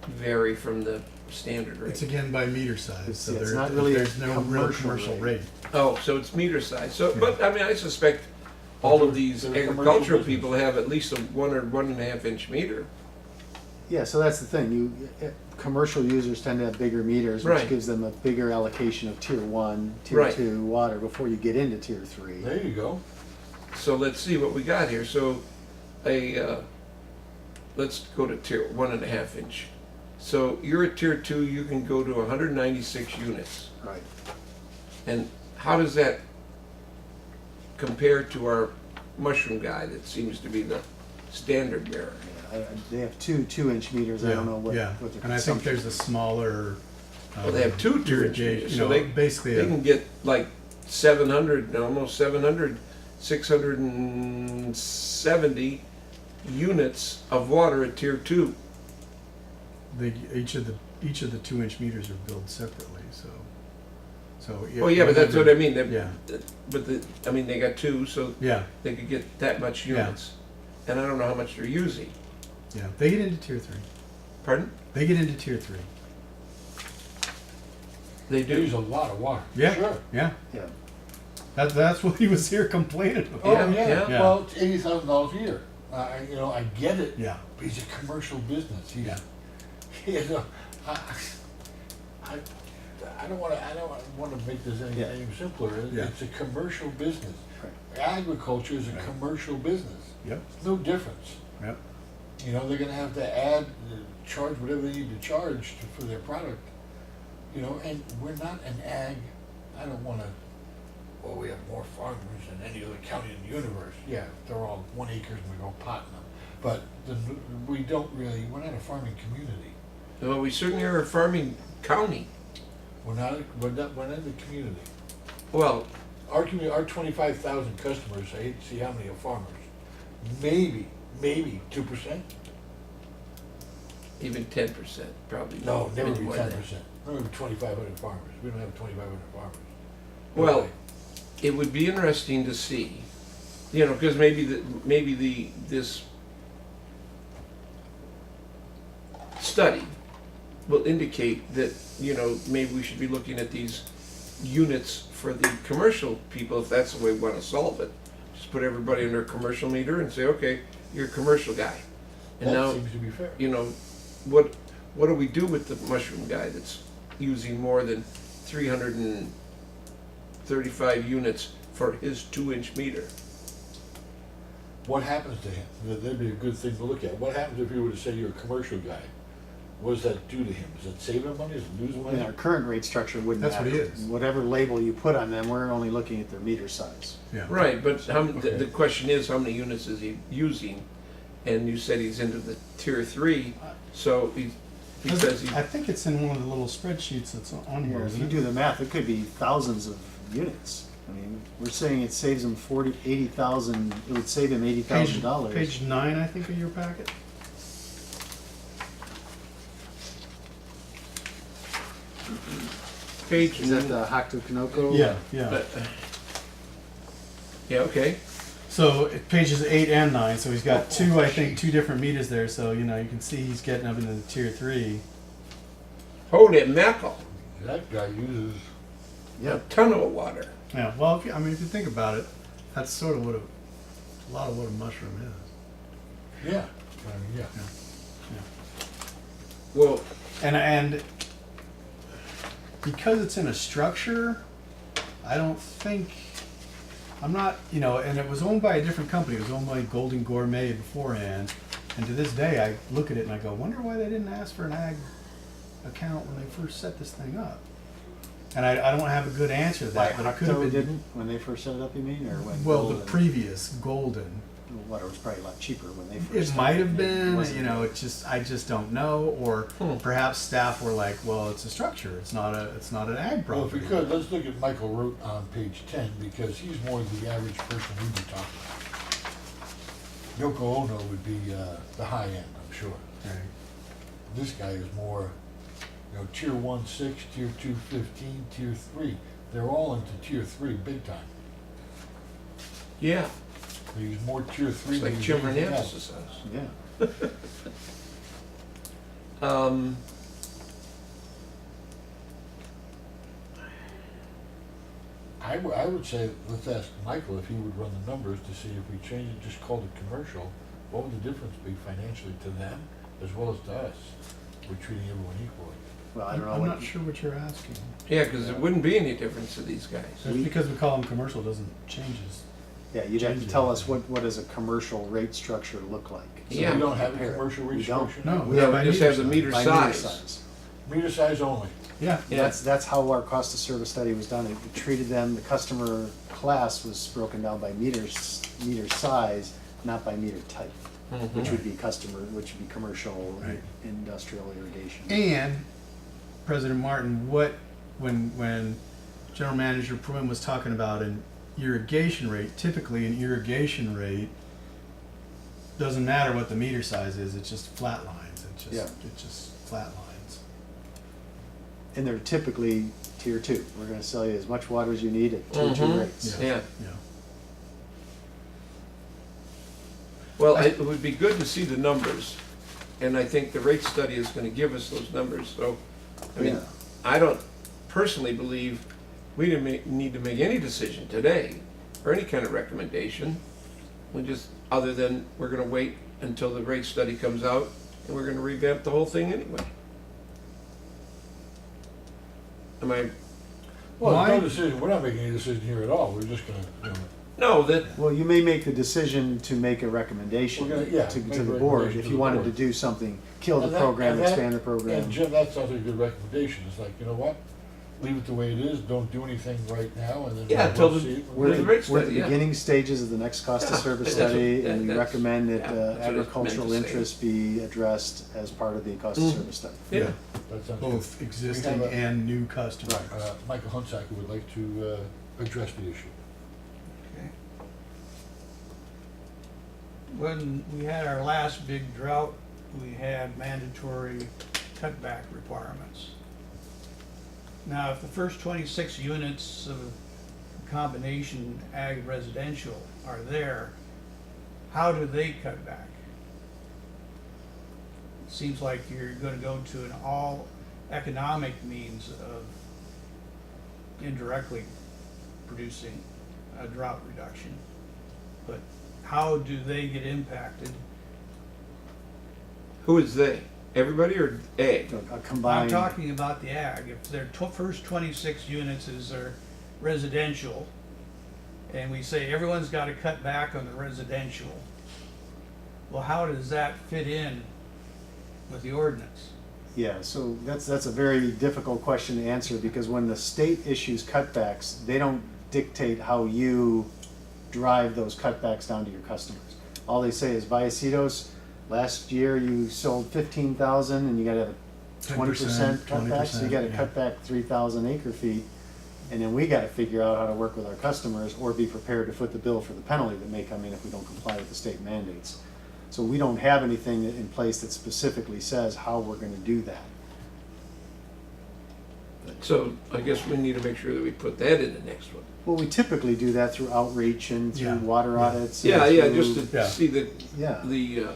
vary from the standard rate? It's again by meter size, It's- so it's there, not really a there's no real commercial commercial rate. rate. Oh, so it's meter size. So, but I mean, I suspect all of these They're a commercial agricultural business. people have at least a 1 or 1.5 inch meter. Yeah, so that's the thing, commercial users tend to have bigger meters, which Right. gives them a bigger allocation of tier one, tier Right. two water before you get into tier three. There you go. So let's see what we got here. So let's go to tier 1.5 inch. So you're at tier 2, you can go to 196 units. Right. And how does that compare to our mushroom guy that seems to be the standard bearer? They have two 2-inch meters, I don't know what, Yeah, what their and I think consumption there's a smaller. Well, they have 2 tier irrigation, meters, you so know, they basically, They can get like 700, almost 700, 670 units of water at tier 2. each of the 2-inch meters are billed separately, so. Oh yeah, but that's what I mean. Yeah, But I mean, they got 2, so yeah, they could get that much Yeah. units. And I don't know how much they're using. yeah. They get into tier 3. Pardon? They get into tier 3. They They use do. a lot of water. Yeah. Sure. Yeah, Yeah, that's what he was here complaining about. Oh, Yeah, yeah. yeah. Well, it's $80,000 a year. I get it. Yeah, But he's a commercial business. He's, yeah, you know, I don't want to make this Yeah. any simpler. Yeah. It's a commercial business. right. Agriculture is a Right. commercial business. yep, It's no difference. yep. You know, they're gonna have to add, charge whatever they need to charge for their product. You know, and we're not an ag, I don't wanna, well, we have more farmers than any other county in the universe. Yeah, they're all 1 acres and we go potting them. But we don't really, we're not a farming community. Well, we certainly are a farming county. We're not in the community. Well, Our community, our 25,000 customers, I hate to see how many are farmers. Maybe 2%? even 10%, probably. No, never maybe be more than 10%. Never be 2,500 farmers. We don't have 2,500 farmers. that. Well, it would be interesting to see, you know, because maybe this study will indicate that, you know, maybe we should be looking at these units for the commercial people, if that's the way we want to solve it. Just put everybody under a commercial meter and say, okay, you're a commercial guy. And That now, seems to be fair. you know, what do we do with the mushroom guy that's using more than 335 units for his 2-inch meter? What happens to him? That'd be a good thing to look at. What happens if you were to say you're a commercial guy? What does that do to him? Does that save him money? Does it lose And money? our current rate structure wouldn't That's what matter. he is. Whatever label you put on them, we're only looking at their meter size. Yeah. Right, but Okay. the question is, how many units is he using? And you said he's into the tier 3, so he says he, I think it's in one of the little spreadsheets that's on here, Well, if isn't you it? do the math, it could be thousands of units. I mean, we're saying it saves them 80,000, it would save him $80,000. Page 9, I think, of your packet. page. Is that the Hakto Kanoko? Yeah, yeah. Yeah, okay. So pages 8 and 9, so he's got two different meters there, so you know, you can see he's getting up into the tier 3. Holy mackerel, That guy uses, a Yep. ton of water. Yeah, well, if you think about it, that's sort of what a lot of what a mushroom is. yeah, I mean, yeah. Well, And because it's in a structure, I don't think, I'm not, you know, and it was owned by a different company. It was owned by Golden Gourmet beforehand. And to this day, I look at it and I go, wonder why they didn't ask for an ag account when they first set this thing up. And I don't have a good answer to that, but it could have Hakto been. didn't, when they first set it up, you mean, or when? Well, the Golden- previous Golden. Water was probably a lot cheaper when they first. It started. might have It been, wasn't you know, good. I just don't know, or perhaps staff were like, well, it's a structure, it's not an ag Well, if we property. could, let's look at Michael Root on page 10, because he's more the average person we'd be talking about. Yoko Ono would be the high end, I'm sure. Right. This guy is more, you know, tier 1, 6, tier 2, 15, tier 3. They're all into tier 3 big time. yeah. They use more tier three It's than like they Jim use anything Hernandez's else. house. Yeah. I would say, let's ask Michael if he would run the numbers to see if we change it, just called it commercial, what would the difference be financially to them as well as to us? We're treating everyone equally. Well, I don't know I'm what. not sure what you're asking. Yeah, because it wouldn't be any difference to these guys. Just because we call them commercial doesn't change us. Yeah, you'd have to Change tell it. us what does a commercial rate structure look like. So Yeah. We don't have a compare it. commercial We rate don't. structure? No. We Yeah, have we just have the meter by meter size. Meter size only. Yeah. Yeah. That's how our cost of service study was done. It treated them, the customer class was broken down by meter size, not by meter type, which would be which would be commercial, Right. industrial irrigation. And President Martin, when General Manager Pruitt was talking about an irrigation rate, typically an irrigation rate doesn't matter what the meter size is, it's just flat lines. Yeah. It's just flat lines. And they're typically tier two. We're gonna sell you as much water as you need at tier two Mhm. rates. Yeah. Yeah. Well, it would be good to see the numbers, and I think the rate study is gonna give us those numbers, so, I mean, Yeah. I don't personally believe we didn't need to make any decision today, or any kind of recommendation. We just, other than, we're gonna wait until the rate study comes out, and we're gonna revamp the whole thing anyway. Am I, Well, Why- no decision, we're not making any decision here at all, we're just gonna, you know, no, that, Well, you may make the decision to make a recommendation We're gonna- yeah, to make the a board recommendation if to you the wanted board. to do something, kill the And that- program, and that- expand the program. and Jim, that sounds like a good recommendation, it's like, you know what? Leave it the way it is, don't do anything right now, and then Yeah, we'll until the- see it. We're the at rate we're at the study, yeah. beginning stages of the next cost of Yeah, service that's what- study, that- and we that's- recommend that yeah, that's what it's meant agricultural to say. interests be addressed as part of the cost of Mm. service study. yeah, That sounds good. Both existing We have a- and new customers. Michael Hunsaker would like to address the issue. When we had our last big drought, we had mandatory cutback requirements. Now, if the first 26 units of combination ag residential are there, how do they cut back? It seems like you're gonna go to an all economic means of indirectly producing a drought reduction. But how do they get impacted? who is they? Everybody or A? So a I'm combined, talking about the ag. If their first 26 units is their residential, and we say everyone's got to cut back on the residential, well, how does that fit in with the ordinance? yeah, so that's a very difficult question to answer, because when the state issues cutbacks, they don't dictate how you drive those cutbacks down to your customers. All they say is, Vallecitos, last year you sold 15,000 and you gotta have a 20% cutback, so you 20%, gotta yeah. cut back 3,000 acre feet. And then we gotta figure out how to work with our customers or be prepared to foot the bill for the penalty that may come in if we don't comply with the state mandates. So we don't have anything in place that specifically says how we're gonna do that. So I guess we need to make sure that we put that in the next one. Well, we typically do that through outreach and Yeah. through water Yeah. audits. Yeah, and yeah, through- just to Yeah. see the, Yeah. the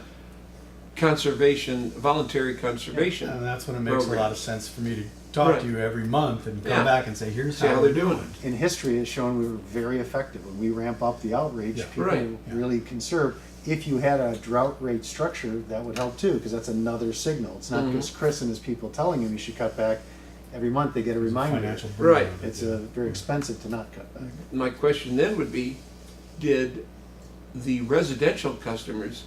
conservation, voluntary conservation. And that's when it makes a lot of programs. sense for me to talk Right. to you every month and Yeah. come back and say, here's See how how they're we're doing. doing. In history, it's shown we were very effective. When we ramp up the outreach, Yeah. people Right. Yeah. really conserve. If you had a drought rate structure, that would help too, because that's another signal. It's not Mhm. just Chris and his people telling him you should cut back. Every month they get a reminder. Financial burden Right. of it, It's yeah. very expensive to not cut back. My question then would be, did the residential customers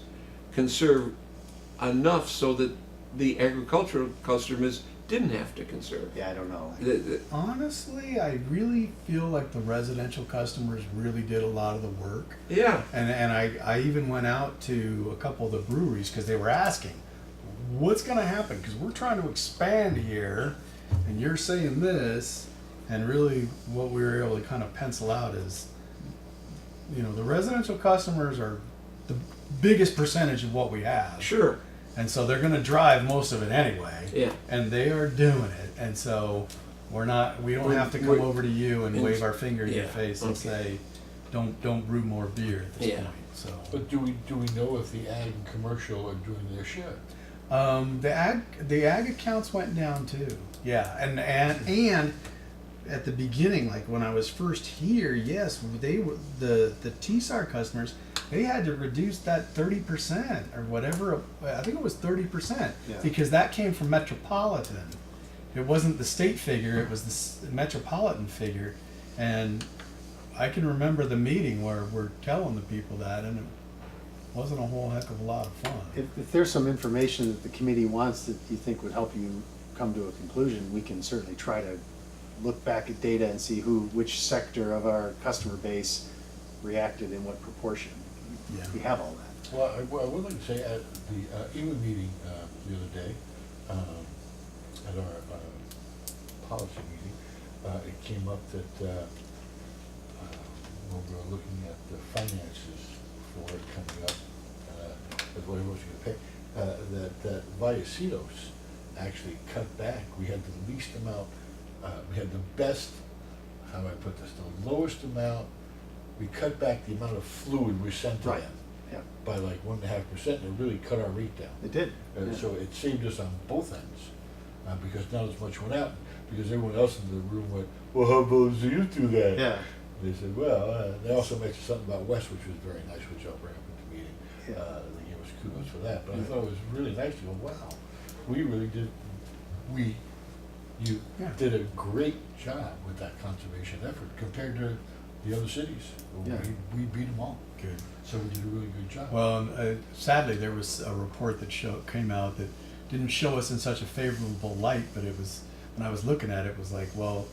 conserve enough so that the agricultural customers didn't have to conserve? Yeah, I don't know. Honestly, I really feel like the residential customers really did a lot of the work. Yeah, And I even went out to a couple of the breweries because they were asking, what's going to happen? Because we're trying to expand here, and you're saying this, and really what we were able to kind of pencil out is, you know, the residential customers are the biggest percentage of what we have. sure, And so they're going to drive most of it anyway. yeah. And they are doing it. And so we don't have to come We're- over to you and and- wave our finger in your yeah, face and okay. say, don't brew more beer at this Yeah. point. So But do we know if the ag and commercial are doing their share? the ag accounts went down too. Yeah, and at the beginning, like when I was first here, yes, they were the TSAR customers. They had to reduce that 30% or whatever. I think it was 30% Yeah. because that came from Metropolitan. It wasn't the state figure; it was the Metropolitan figure. And I can remember the meeting where we're telling the people that, and it wasn't a whole heck of a lot of fun. If there's some information that the committee wants that you think would help you come to a conclusion, we can certainly try to look back at data and see which sector of our customer base reacted in what proportion. Yeah. We have all that. Well, I would like to say at the EWA meeting the other day, at our policy meeting, it came up that when we were looking at the finances for it coming up, as what everyone's going to pay, that Vallecitos actually cut back. We had the least amount, we had the best, how do I put this, the lowest amount. We cut back the amount of fluid we sent to Right. them Yeah, by like 1.5%, and it really cut our rate down. it did. Yeah. So it saved us on both ends, because not as much went out, because everyone else in the room went, well, how about you do that? Yeah, They said, well, they also mentioned something about West, which was very nice, which I'll bring up at the meeting. Yeah. They gave us kudos for that, but I thought it was really nice to go, wow, we really did, you Yeah. did a great job with that conservation effort compared to the other cities. Yeah. We beat them all, Good. so we did a really good job. Well, sadly, there was a report that came out that didn't show us in such a favorable light, but it was, when I was looking at it, it was like, well,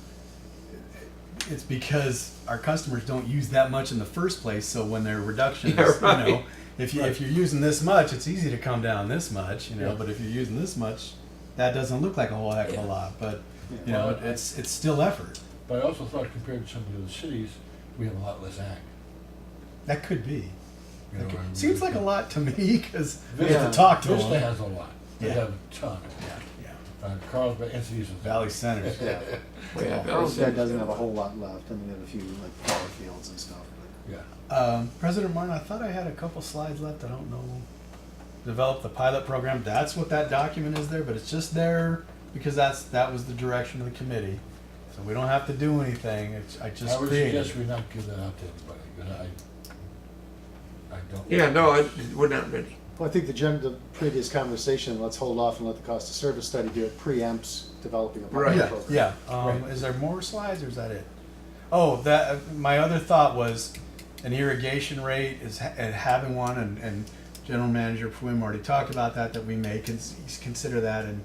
it's because our customers don't use that much in the first place, so when their reductions, Yeah, right. you know, if you're using this much, it's easy to come down this much, you know, Yeah. but if you're using this much, that doesn't look like a whole heck of Yeah. a lot, but, Yeah. you know, Well, it's still effort. But I also thought compared to some of the other cities, we have a lot less ag. That could be. You know, and Seems like a lot to me, because we Vista- have to talk to Vista them. has a lot. They Yeah. have a ton. Yeah. Carlsbad, Encinitas. is- Valley Centers. yeah. Yeah, Carlsbad doesn't have a whole lot left. I mean, they have a few like flower fields and stuff. Yeah. President Martin, I thought I had a couple slides left. I don't know. Develop the pilot program. That's what that document is there, but it's just there because that was the direction of the committee. So we don't have to do anything. I just I would created suggest it. we not give that out to anybody, because I don't. Yeah, no, we're not ready. Well, I think the previous conversation, let's hold off and let the cost of service study do it, preempts developing a Right. pilot Yeah, program. yeah. Right. Is there more slides or is that it? Oh, that my other thought was an irrigation rate is and having one, and General Manager Pwim already talked about that we may consider that, and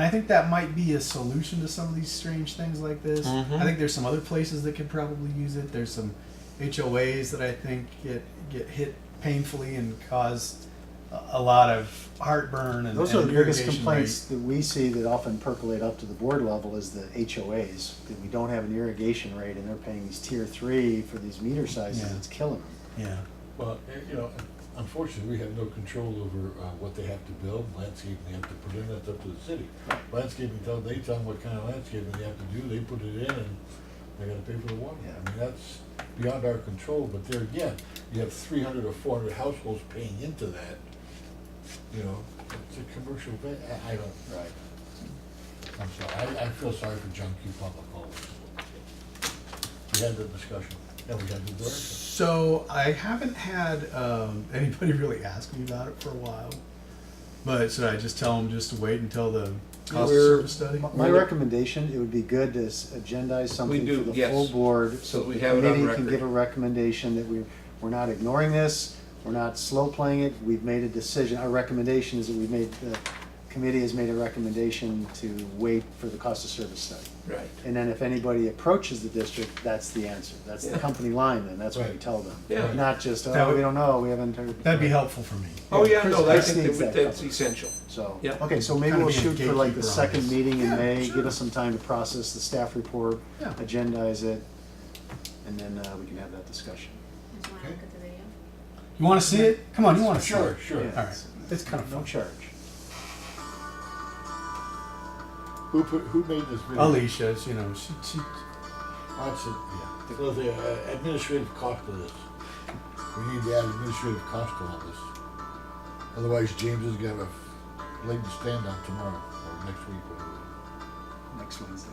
I think that might be a solution to some of these strange things like this. Mhm. I think there's some other places that could probably use it. There's some HOAs that I think get hit painfully and cause a lot of heartburn and Those are and the biggest irrigation complaints rate. that we see that often percolate up to the board level is the HOAs, that we don't have an irrigation rate and they're paying these tier 3 for these meter sizes, Yeah. it's killing them. Yeah. Well, you know, unfortunately, we have no control over what they have to build, landscaping they have to put in, that's up to the city. Landscaping, they tell them what kind of landscaping they have to do, they put it in, and they gotta pay for the water. Yeah. I mean, that's beyond our control, but there again, you have 300 or 400 households paying into that. You know, it's a commercial, I don't, Right. I'm sorry, I feel sorry for John Q. Public always. We had the discussion, and we had the direction. So I haven't had anybody really ask me about it for a while, but should I just tell them just to wait until the cost of service study? My recommendation, it would be good to agendize something do, for the yes. full board, So so we the have it on committee can record. give a recommendation that we're not ignoring this, we're not slow playing it, we've made a decision. Our recommendation is that the committee has made a recommendation to wait for the cost of service study. Right. And then if anybody approaches the district, that's the answer. That's the Yeah. company line, then, that's what we Right. tell them. Yeah. Not just, That oh, would- we don't know, we haven't heard. That'd be helpful for me. Oh, yeah, Chris- no, I Chris think needs that that's covered. essential. So, Yeah. okay, so maybe Kinda we'll be a shoot for like the gatekeeper on second this. meeting in Yeah, May, sure. give us some time to process the staff report, Yeah. agendize it, and then we can have that discussion. Just wanna Okay. look at the video? You want to see it? Come on, you want to see Sure, it? sure. Yeah. All right. It's kind of No fun. charge. Who made this video? Alicia, you know, she That's it, yeah. So the administrative cost of this. We need to add administrative cost to all this. Otherwise, James is gonna have a leg to stand on tomorrow, or next week, whatever. Next Wednesday.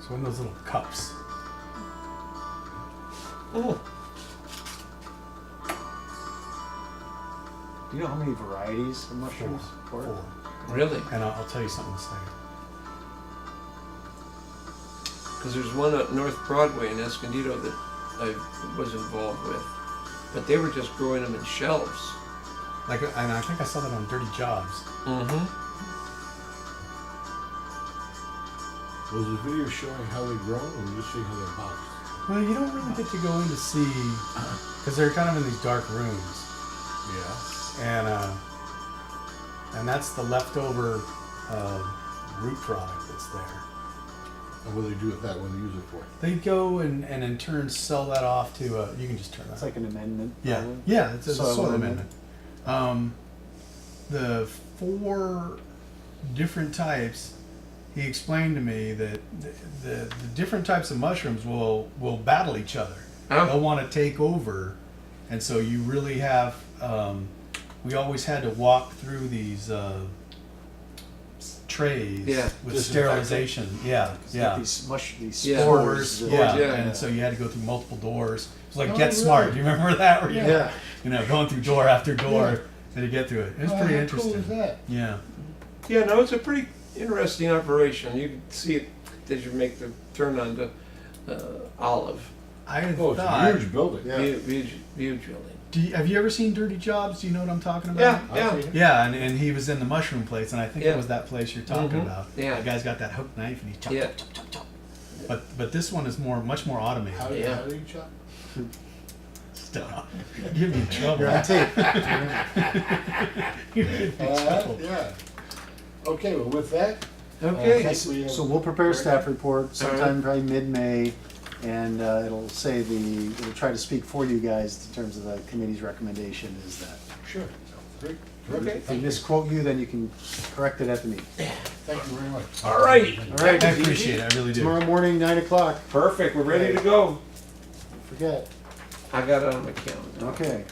So in those little cups. Oh, Do you know how many varieties of mushrooms? Four. really? And I'll tell you something in a second. Because there's one at North Broadway in Escondido that I was involved with, but they were just growing them in shelves. Like, and I think I saw that on Dirty Jobs. Mm-hmm. Was the video showing how they grow, or were you just seeing how they're boxed? Well, you don't really get to go in to see, because they're kind of in these dark rooms, Yeah. and that's the leftover root product that's there. And what do they do with that? What do they use it for? They go and in turn sell that off to. You can just turn that. It's like an amendment. Yeah, probably. yeah, it's a Soil soil amendment. amendment. The 4 different types, he explained to me that the different types of mushrooms will battle each other. Oh. They'll want to take over, and so you really have. We always had to walk through these trays Yeah. with Disinfectant. sterilization. Yeah, It's yeah. got these Yeah. spores. that- Yeah, yeah. and so you had to go through multiple doors. It was like Oh, Get Smart. really? Do you remember that? Where you, Yeah. you know, going through door after door to get through it. It was Oh, pretty how interesting. Cool is that? Yeah. Yeah, no, it's a pretty interesting operation. You can see it as you make the turn onto Olive. I had Oh, it's a thought. huge building. Yeah. Huge building. Have you ever seen Dirty Jobs? Do you know what I'm talking Yeah, about? yeah. I've seen it. Yeah, and he was in the mushroom place, and I think Yeah. it was that place you're talking Mhm. about. Yeah. The guy's got that hook knife, and he chop, Yeah. chop, chop, chop, chop. But this one is much more automated. How do Yeah. how do you chop? Stop. Give me trouble. You're on tape. You give me trouble. Yeah. Okay, well, with that, Okay. Okay. So we'll prepare a staff report sometime probably mid-May, and it'll try to speak for you guys in terms of the committee's recommendation is that. sure. Great. Okay. If we misquote you, then you can correct it at the meeting. Thank you very much. All right. All right, I appreciate it. I really do. tomorrow morning, 9 o'clock. Perfect. We're ready to go. Forget. I got it on my calendar. Okay.